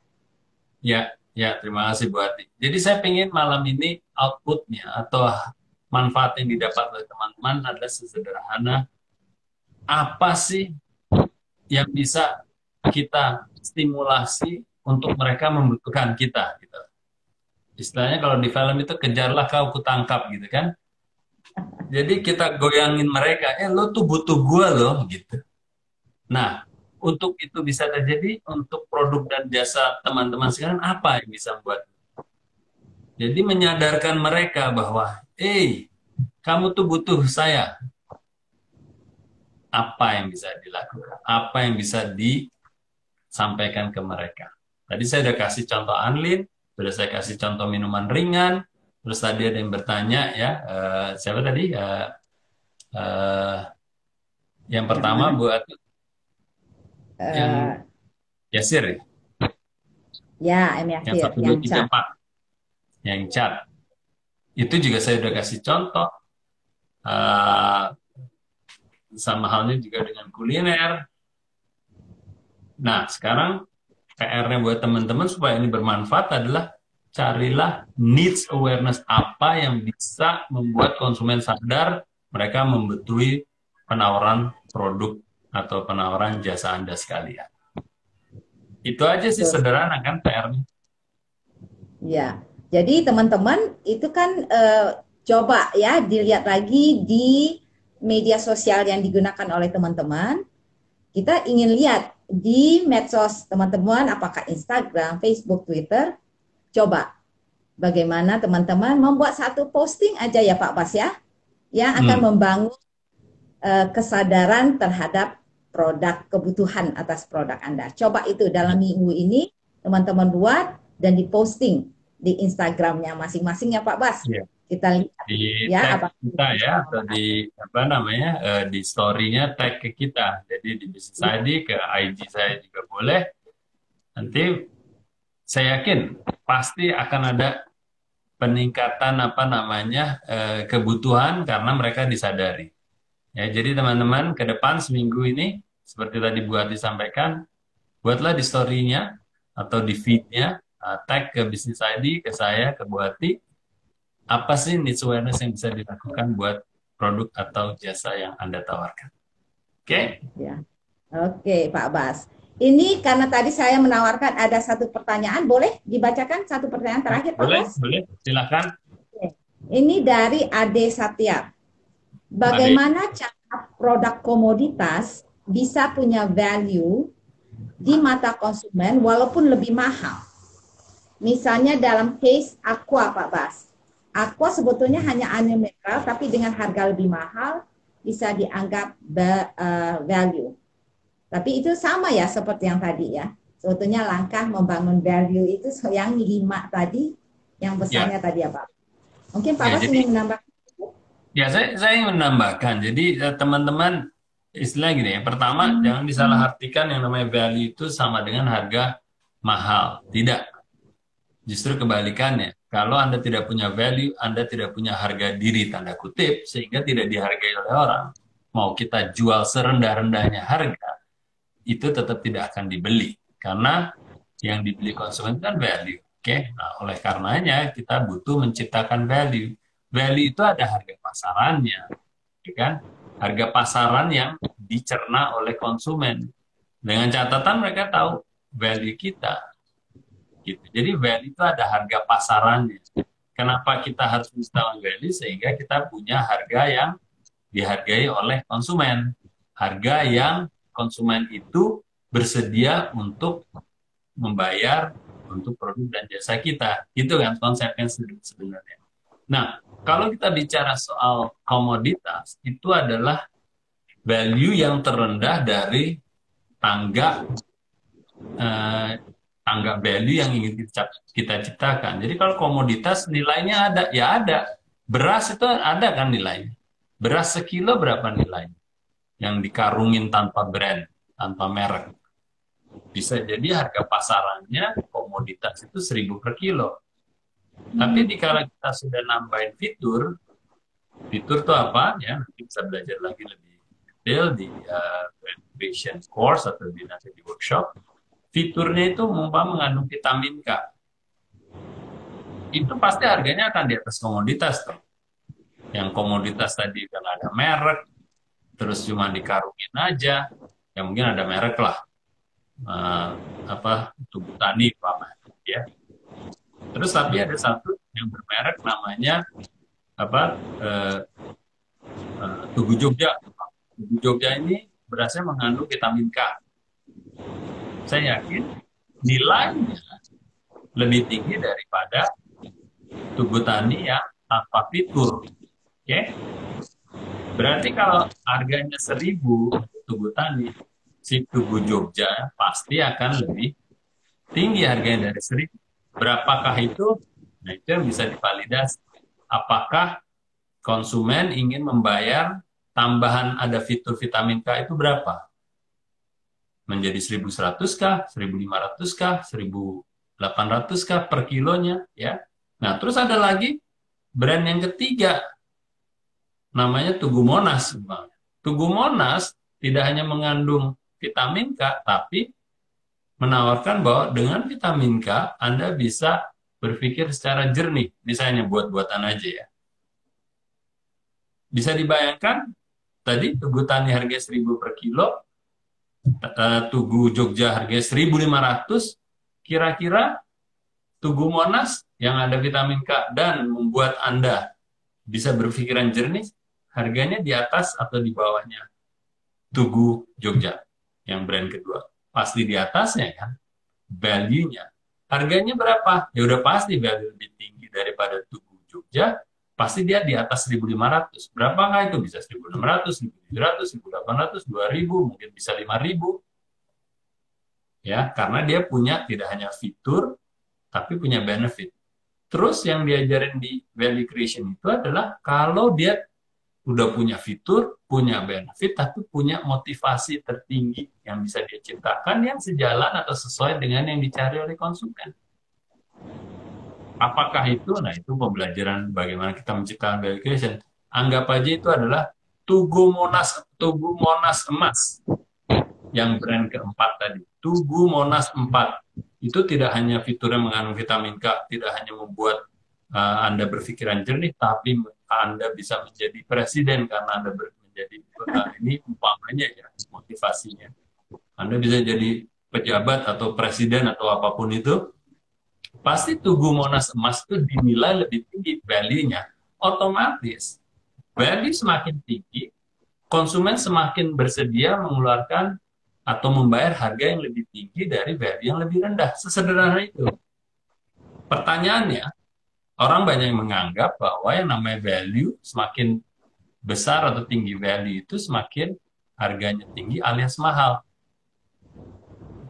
B: Ya, ya, terima kasih Bu Ati. Jadi saya ingin malam ini outputnya atau manfaat yang didapat oleh teman-teman adalah sesederhana apa sih yang bisa kita stimulasi untuk mereka membutuhkan kita gitu. Istilahnya kalau di film itu kejarlah kau kutangkap gitu kan. Jadi kita goyangin mereka, lo tuh butuh gua loh gitu. Nah, untuk itu bisa terjadi untuk produk dan jasa teman-teman sekarang apa yang bisa buat? Jadi menyadarkan mereka bahwa, kamu tuh butuh saya. Apa yang bisa dilakukan? Apa yang bisa disampaikan ke mereka? Tadi saya udah kasih contoh Anlin, sudah saya kasih contoh minuman ringan, terus tadi ada yang bertanya ya, siapa tadi? Yang pertama buat yang Yasir
C: ya,
B: yang 1, 2, 3, 4 yang cat itu juga saya udah kasih contoh, sama halnya juga dengan kuliner. Nah sekarang PR-nya buat teman-teman supaya ini bermanfaat adalah carilah needs awareness apa yang bisa membuat konsumen sadar mereka membutuhkan penawaran produk atau penawaran jasa Anda sekalian. Itu aja sih sederhana kan PR-nya.
C: Ya, jadi teman-teman itu kan coba ya dilihat lagi di media sosial yang digunakan oleh teman-teman. Kita ingin lihat di medsos teman-teman, apakah Instagram, Facebook, Twitter. Coba bagaimana teman-teman membuat satu posting aja ya Pak Bas ya, yang akan membangun kesadaran terhadap produk, kebutuhan atas produk Anda. Coba itu dalam minggu ini teman-teman buat dan diposting di Instagramnya masing-masing ya Pak Bas. Yeah. Kita lihat
B: di ya tag kita ya, atau di apa namanya di story-nya tag ke kita. Jadi di Business ID ke IG saya juga boleh. Nanti saya yakin pasti akan ada peningkatan apa namanya kebutuhan karena mereka disadari. Ya, jadi teman-teman ke depan seminggu ini seperti tadi Bu Ati sampaikan, buatlah di story-nya atau di feed-nya tag ke Business ID, ke saya, ke Bu Ati. Apa sih needs awareness yang bisa dilakukan buat produk atau jasa yang Anda tawarkan? Oke?
C: Ya. Oke, Pak Bas. Ini karena tadi saya menawarkan ada satu pertanyaan, boleh dibacakan satu pertanyaan terakhir, Pak Bas?
B: Boleh, silakan.
C: Oke. Ini dari Ade Satya. Bagaimana cara produk komoditas bisa punya value di mata konsumen walaupun lebih mahal? Misalnya dalam case Aqua, Pak Bas. Aqua sebetulnya hanya air mineral, tapi dengan harga lebih mahal bisa dianggap value. Tapi itu sama ya seperti yang tadi ya. Sebetulnya langkah membangun value itu yang 5 tadi, yang besarnya tadi ya Pak. Mungkin Pak Bas ingin menambahkan?
B: Ya, saya ingin menambahkan. Jadi teman-teman istilah gini ya. Pertama, jangan disalahartikan yang namanya value itu sama dengan harga mahal. Tidak. Justru kebalikannya. Kalau Anda tidak punya value, Anda tidak punya harga diri, tanda kutip, sehingga tidak dihargai oleh orang. Mau kita jual serendah-rendahnya harga, itu tetap tidak akan dibeli. Karena yang dibeli konsumen kan value. Oke? Nah, oleh karenanya kita butuh menciptakan value. Value itu ada harga pasarannya. Ya kan? Harga pasaran yang dicerna oleh konsumen. Dengan catatan mereka tahu value kita. Gitu. Jadi value itu ada harga pasarannya. Kenapa kita harus menciptakan value? Sehingga kita punya harga yang dihargai oleh konsumen. Harga yang konsumen itu bersedia untuk membayar untuk produk dan jasa kita. Itu kan konsepnya sebenarnya. Nah, kalau kita bicara soal komoditas, itu adalah value yang terendah dari tangga value yang ingin kita ciptakan. Jadi kalau komoditas nilainya ada, ya ada. Beras itu ada kan nilainya. Beras sekilo berapa nilainya? Yang dikarungin tanpa brand, tanpa merek. Bisa jadi harga pasarannya komoditas itu 1.000 per kilo. Tapi dikala kita sudah nambahin fitur, fitur itu apa? Ya, nanti bisa belajar lagi lebih detail di Creation Course atau nanti di workshop. Fiturnya itu mengandung vitamin K. Itu pasti harganya akan di atas komoditas tuh. Yang komoditas tadi kan ada merek, terus cuma dikarungin aja, ya mungkin ada merek lah, Tubuh Tani, ya. Terus tapi ada satu yang bermerek namanya Tugu Jogja. Tugu Jogja ini berasnya mengandung vitamin K. Saya yakin nilainya lebih tinggi daripada Tugu Tani yang tanpa fitur. Oke? Berarti kalau harganya 1.000 Tugu Tani, si Tugu Jogja pasti akan lebih tinggi harganya dari 1.000. Berapakah itu? Nah, itu yang bisa divalidasi. Apakah konsumen ingin membayar tambahan ada fitur vitamin K itu berapa? Menjadi 1.100 kah? 1.500 kah? 1.800 kah per kilonya? Ya. Nah, terus ada lagi brand yang ketiga, namanya Tugu Monas. Tugu Monas tidak hanya mengandung vitamin K, tapi menawarkan bahwa dengan vitamin K, Anda bisa berpikir secara jernih. Misalnya buat-buatan aja ya. Bisa dibayangkan, tadi Tugu Tani harga 1.000 per kilo, Tugu Jogja harga 1.500, kira-kira Tugu Monas yang ada vitamin K dan membuat Anda bisa berpikiran jernih, harganya di atas atau di bawahnya Tugu Jogja yang brand kedua. Pasti di atasnya kan, value-nya. Harganya berapa? Ya udah pasti value lebih tinggi daripada Tugu Jogja, pasti dia di atas 1.500. Berapakah itu? Bisa 1.600, 1.700, 1.800, 2.000, mungkin bisa 5.000. Ya, karena dia punya tidak hanya fitur, tapi punya benefit. Terus yang diajarin di value creation itu adalah kalau dia udah punya fitur, punya benefit, tapi punya motivasi tertinggi yang bisa dia ciptakan yang sejalan atau sesuai dengan yang dicari oleh konsumen. Apakah itu? Nah, itu pembelajaran bagaimana kita menciptakan value creation. Anggap aja itu adalah Tugu Monas Emas yang brand keempat tadi. Tugu Monas 4. Itu tidak hanya fiturnya mengandung vitamin K, tidak hanya membuat Anda berpikiran jernih, tapi Anda bisa menjadi presiden karena Anda menjadi ini umpamanya ya motivasinya. Anda bisa jadi pejabat atau presiden atau apapun itu, pasti Tugu Monas Emas itu dinilai lebih tinggi value-nya. Otomatis value semakin tinggi, konsumen semakin bersedia mengeluarkan atau membayar harga yang lebih tinggi dari value yang lebih rendah. Sesederhana itu. Pertanyaannya, orang banyak yang menganggap bahwa yang namanya value semakin besar atau tinggi value itu semakin harganya tinggi alias mahal.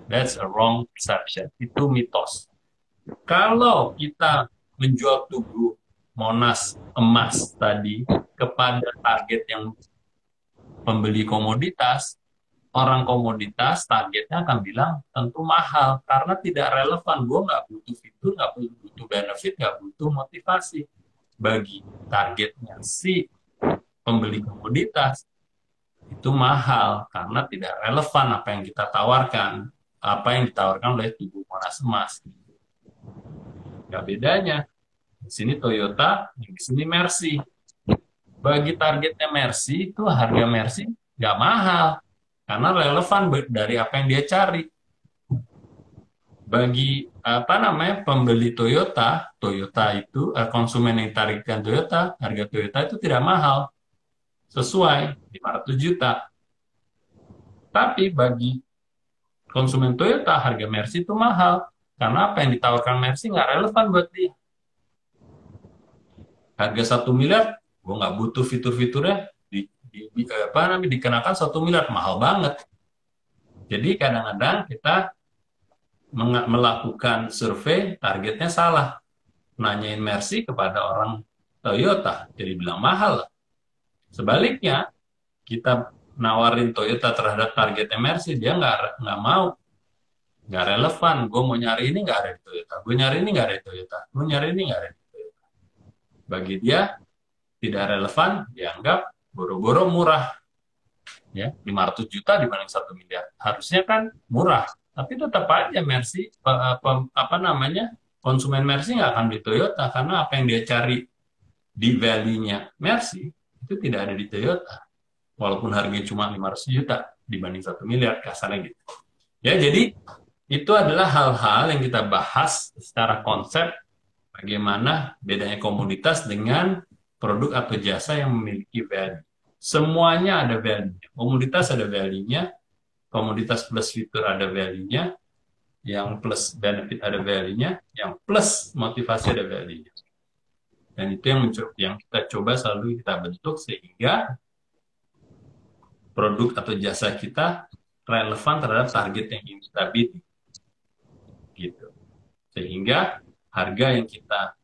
B: That's a wrong perception. Itu mitos. Kalau kita menjual Tugu Monas Emas tadi kepada target yang pembeli komoditas, orang komoditas targetnya akan bilang tentu mahal karena tidak relevan. Gue nggak butuh fitur, nggak butuh benefit, nggak butuh motivasi. Bagi targetnya si pembeli komoditas itu mahal karena tidak relevan apa yang kita tawarkan, apa yang ditawarkan oleh Tugu Monas Emas. Nggak bedanya. Di sini Toyota, di sini Mercy. Bagi targetnya Mercy itu harga Mercy nggak mahal karena relevan dari apa yang dia cari. Bagi pembeli Toyota itu konsumen yang targetkan Toyota, harga Toyota itu tidak mahal, sesuai 500 juta. Tapi bagi konsumen Toyota harga Mercy itu mahal karena apa yang ditawarkan Mercy nggak relevan buat dia. Harga 1 miliar, gue nggak butuh fitur-fiturnya, dikenakan 1 miliar, mahal banget. Jadi kadang-kadang kita melakukan survei, targetnya salah. Nanyain Mercy kepada orang Toyota, jadi bilang mahal. Sebaliknya, kita nawarin Toyota terhadap targetnya Mercy, dia nggak mau. nggak relevan. Gue mau nyari ini nggak ada di Toyota. Gue nyari ini nggak ada di Toyota. Gue nyari ini nggak ada di Toyota. Bagi dia tidak relevan, dianggap boro-boro murah. Ya, 500 juta dibanding 1 miliar. Harusnya kan murah. Tapi tetap aja Mercy, apa namanya, konsumen Mercy nggak akan di Toyota karena apa yang dia cari di value-nya Mercy itu tidak ada di Toyota. Walaupun harganya cuma 500 juta dibanding 1 miliar, kasarnya gitu. Ya, jadi itu adalah hal-hal yang kita bahas secara konsep bagaimana bedanya komoditas dengan produk atau jasa yang memiliki value. Semuanya ada value-nya. Komoditas ada value-nya, komoditas plus fitur ada value-nya, yang plus benefit ada value-nya, yang plus motivasi ada value-nya. Dan itu yang kita coba selalu kita bentuk sehingga produk atau jasa kita relevan terhadap target yang ingin kita bidding. Gitu. Sehingga harga yang kita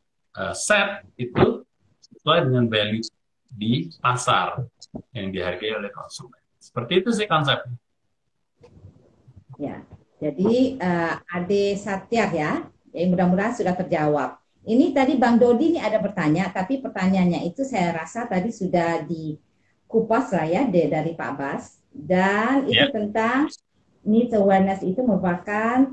B: set itu sesuai dengan value di pasar yang dihargai oleh konsumen. Seperti itu sih konsepnya.
C: Ya, jadi Ade Satyar ya, mudah-mudahan sudah terjawab. Ini tadi Bang Dodi ini ada bertanya, tapi pertanyaannya itu saya rasa tadi sudah dikupas lah ya dari Pak Bas. Dan itu tentang needs awareness itu merupakan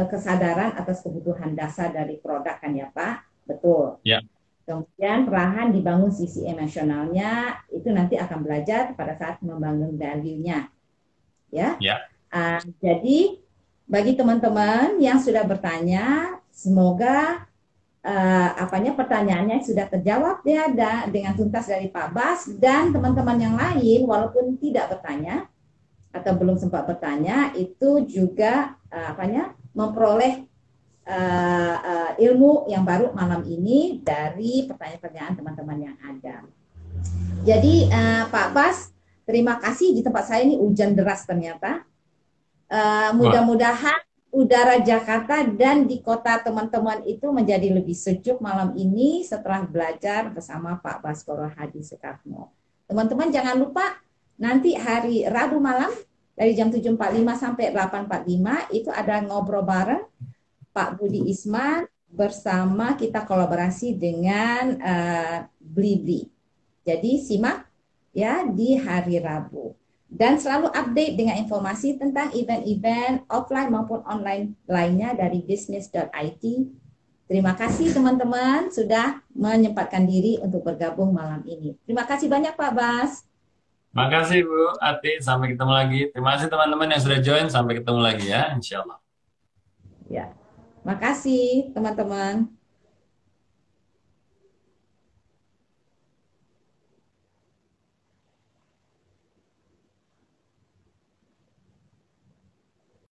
C: kesadaran atas kebutuhan dasar dari produk kan ya Pak? Betul.
B: Ya.
C: Kemudian perlahan dibangun sisi emosionalnya, itu nanti akan belajar pada saat membangun value-nya. Ya. Jadi bagi teman-teman yang sudah bertanya, semoga pertanyaannya sudah terjawab ya dengan tuntas dari Pak Bas, dan teman-teman yang lain walaupun tidak bertanya atau belum sempat bertanya itu juga memperoleh ilmu yang baru malam ini dari pertanyaan-pertanyaan teman-teman yang ada. Jadi Pak Bas, terima kasih. Di tempat saya ini hujan deras ternyata. Mudah-mudahan udara Jakarta dan di kota teman-teman itu menjadi lebih sejuk malam ini setelah belajar bersama Pak Baskoro Hadi Soekarno. Teman-teman jangan lupa nanti hari Rabu malam dari jam 7.45 sampai 8.45 itu ada ngobrol bareng Pak Budi Isman bersama kita kolaborasi dengan Blibli. Jadi simak ya di hari Rabu. Dan selalu update dengan informasi tentang event-event offline maupun online lainnya dari business.it. Terima kasih teman-teman sudah menyempatkan diri untuk bergabung malam ini. Terima kasih banyak Pak Bas.
B: Terima kasih Bu Ati, sampai ketemu lagi. Terima kasih teman-teman yang sudah join, sampai ketemu lagi ya, insya Allah.
C: Ya, terima kasih teman-teman.